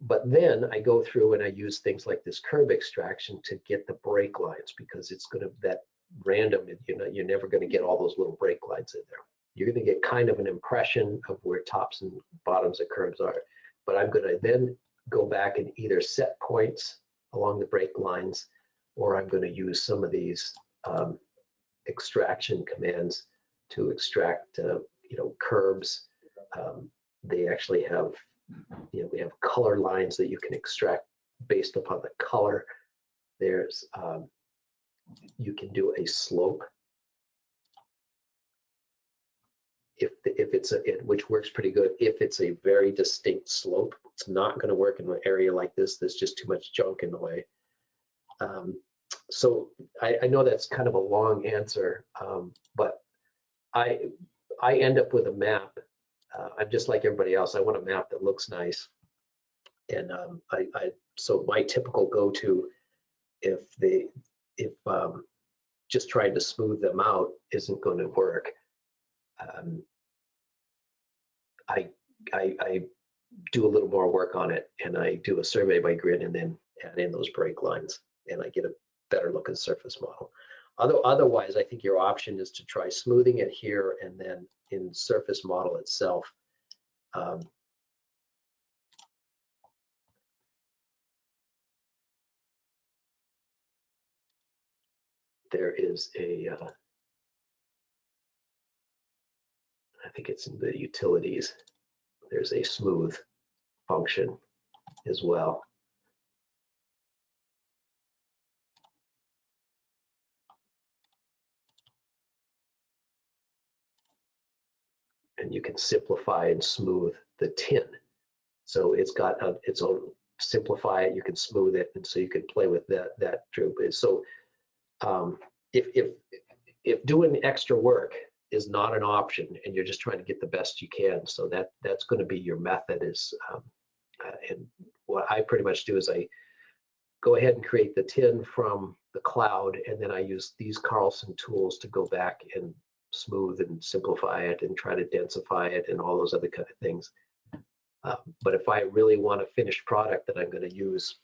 But then I go through and I use things like this curve extraction to get the break lines, because it's going to, that random, you know, you're never going to get all those little break lines in there. You're going to get kind of an impression of where tops and bottoms of curves are. But I'm going to then go back and either set points along the break lines, or I'm going to use some of these extraction commands to extract, you know, curves. They actually have, you know, we have color lines that you can extract based upon the color. There's, you can do a slope. If it's which works pretty good. If it's a very distinct slope, it's not going to work in an area like this. There's just too much junk in the way. So I know that's kind of a long answer, but I end up with a map. I'm just like everybody else. I want a map that looks nice, and so my typical go-to, if just trying to smooth them out isn't going to work, I do a little more work on it, and I do a survey by grid and then add in those break lines, and I get a better looking surface model. Otherwise, I think your option is to try smoothing it here, and then in surface model itself, there is a, I think it's in the utilities, there's a smooth function as well. And you can simplify and smooth the tin. So it's got its own, simplify it, you can smooth it, and so you can play with that too. So if doing extra work is not an option and you're just trying to get the best you can, so that's going to be your method. Is and what I pretty much do is I go ahead and create the tin from the cloud, and then I use these Carlson tools to go back and smooth and simplify it and try to densify it and all those other kind of things. But if I really want a finished product that I'm going to use,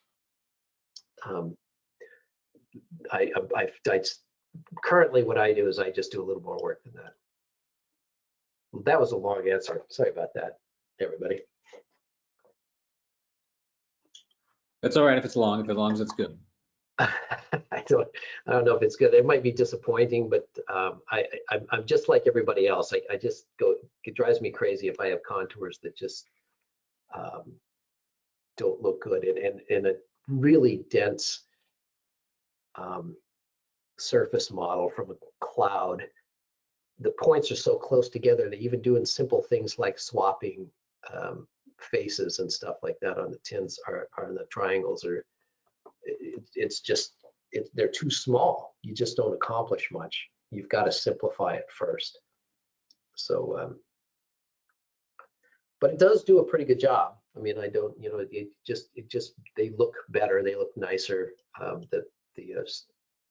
currently what I do is I just do a little more work than that. That was a long answer. Sorry about that, everybody. That's all right if it's long, if as long as it's good. I don't know if it's good. It might be disappointing, but I'm just like everybody else. I just go, it drives me crazy if I have contours that just don't look good, and a really dense surface model from a cloud. The points are so close together that even doing simple things like swapping faces and stuff like that on the tins are on the triangles, or it's just they're too small. You just don't accomplish much. You've got to simplify it first. So, but it does do a pretty good job. I mean, I don't, you know, they look better, they look nicer.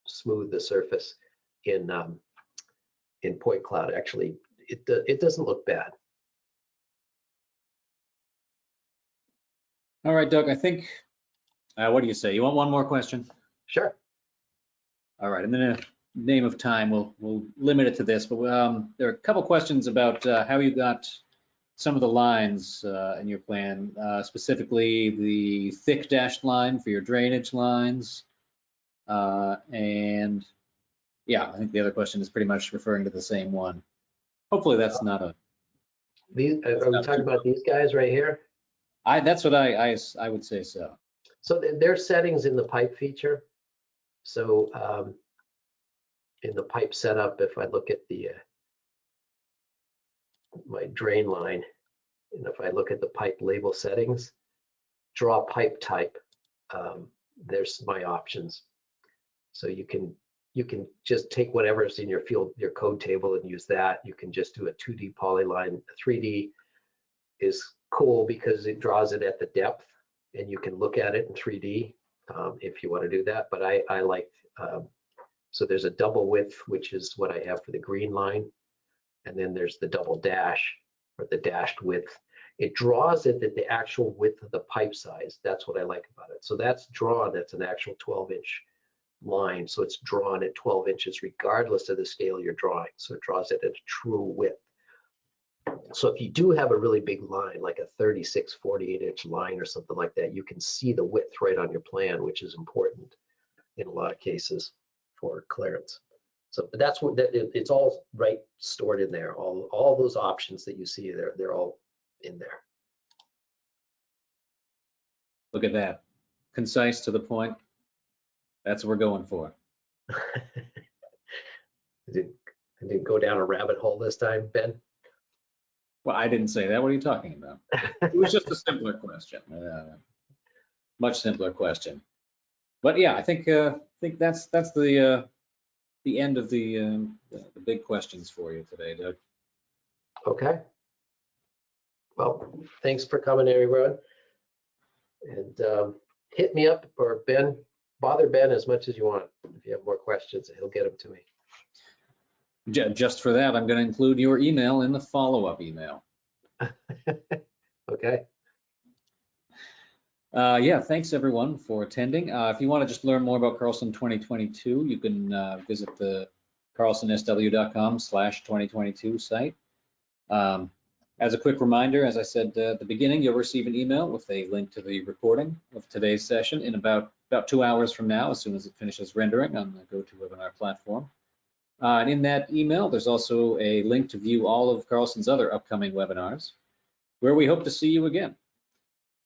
Smooth the surface in PointCloud. Actually, it doesn't look bad. All right, Doug, I think, what do you say? You want one more question? Sure. All right, in the name of time, we'll limit it to this, but there are a couple questions about how you got some of the lines in your plan, specifically the thick dashed line for your drainage lines. And yeah, I think the other question is pretty much referring to the same one. Hopefully that's not a... Are we talking about these guys right here? That's what I would say so. So there's settings in the pipe feature. So in the pipe setup, if I look at the my drain line, and if I look at the pipe label settings, draw pipe type, there's my options. So you can just take whatever's in your code table and use that. You can just do a 2D polyline. 3D is cool because it draws it at the depth, and you can look at it in 3D if you want to do that. But I like, so there's a double width, which is what I have for the green line. And then there's the double dash, or the dashed width. It draws it at the actual width of the pipe size. That's what I like about it. So that's drawn, that's an actual 12-inch line. So it's drawn at 12 inches regardless of the scale you're drawing. So it draws it at a true width. So if you do have a really big line, like a 36, 48-inch line or something like that, you can see the width right on your plan, which is important in a lot of cases for clearance. So but that's what it's all right stored in there. All those options that you see there, they're all in there. Look at that. Concise, to the point. That's what we're going for. I didn't go down a rabbit hole this time, Ben. Well, I didn't say that. What are you talking about? It was just a simpler question. Much simpler question. But yeah, I think that's the end of the big questions for you today, Doug. Okay. Well, thanks for coming, everyone. And hit me up, or Ben, bother Ben as much as you want. If you have more questions, he'll get them to me. Just for that, I'm going to include your email in the follow-up email. Okay. Yeah, thanks everyone for attending. If you want to just learn more about Carlson 2022, you can visit the carlsonsw.com/2022 site. As a quick reminder, as I said at the beginning, you'll receive an email with a link to the recording of today's session in about 2 hours from now, as soon as it finishes rendering on the GoToWebinar platform. And in that email, there's also a link to view all of Carlson's other upcoming webinars, where we hope to see you again.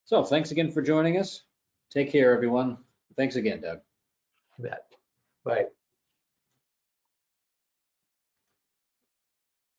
So thanks again for joining us. Take care, everyone. Thanks again, Doug. You bet. Bye.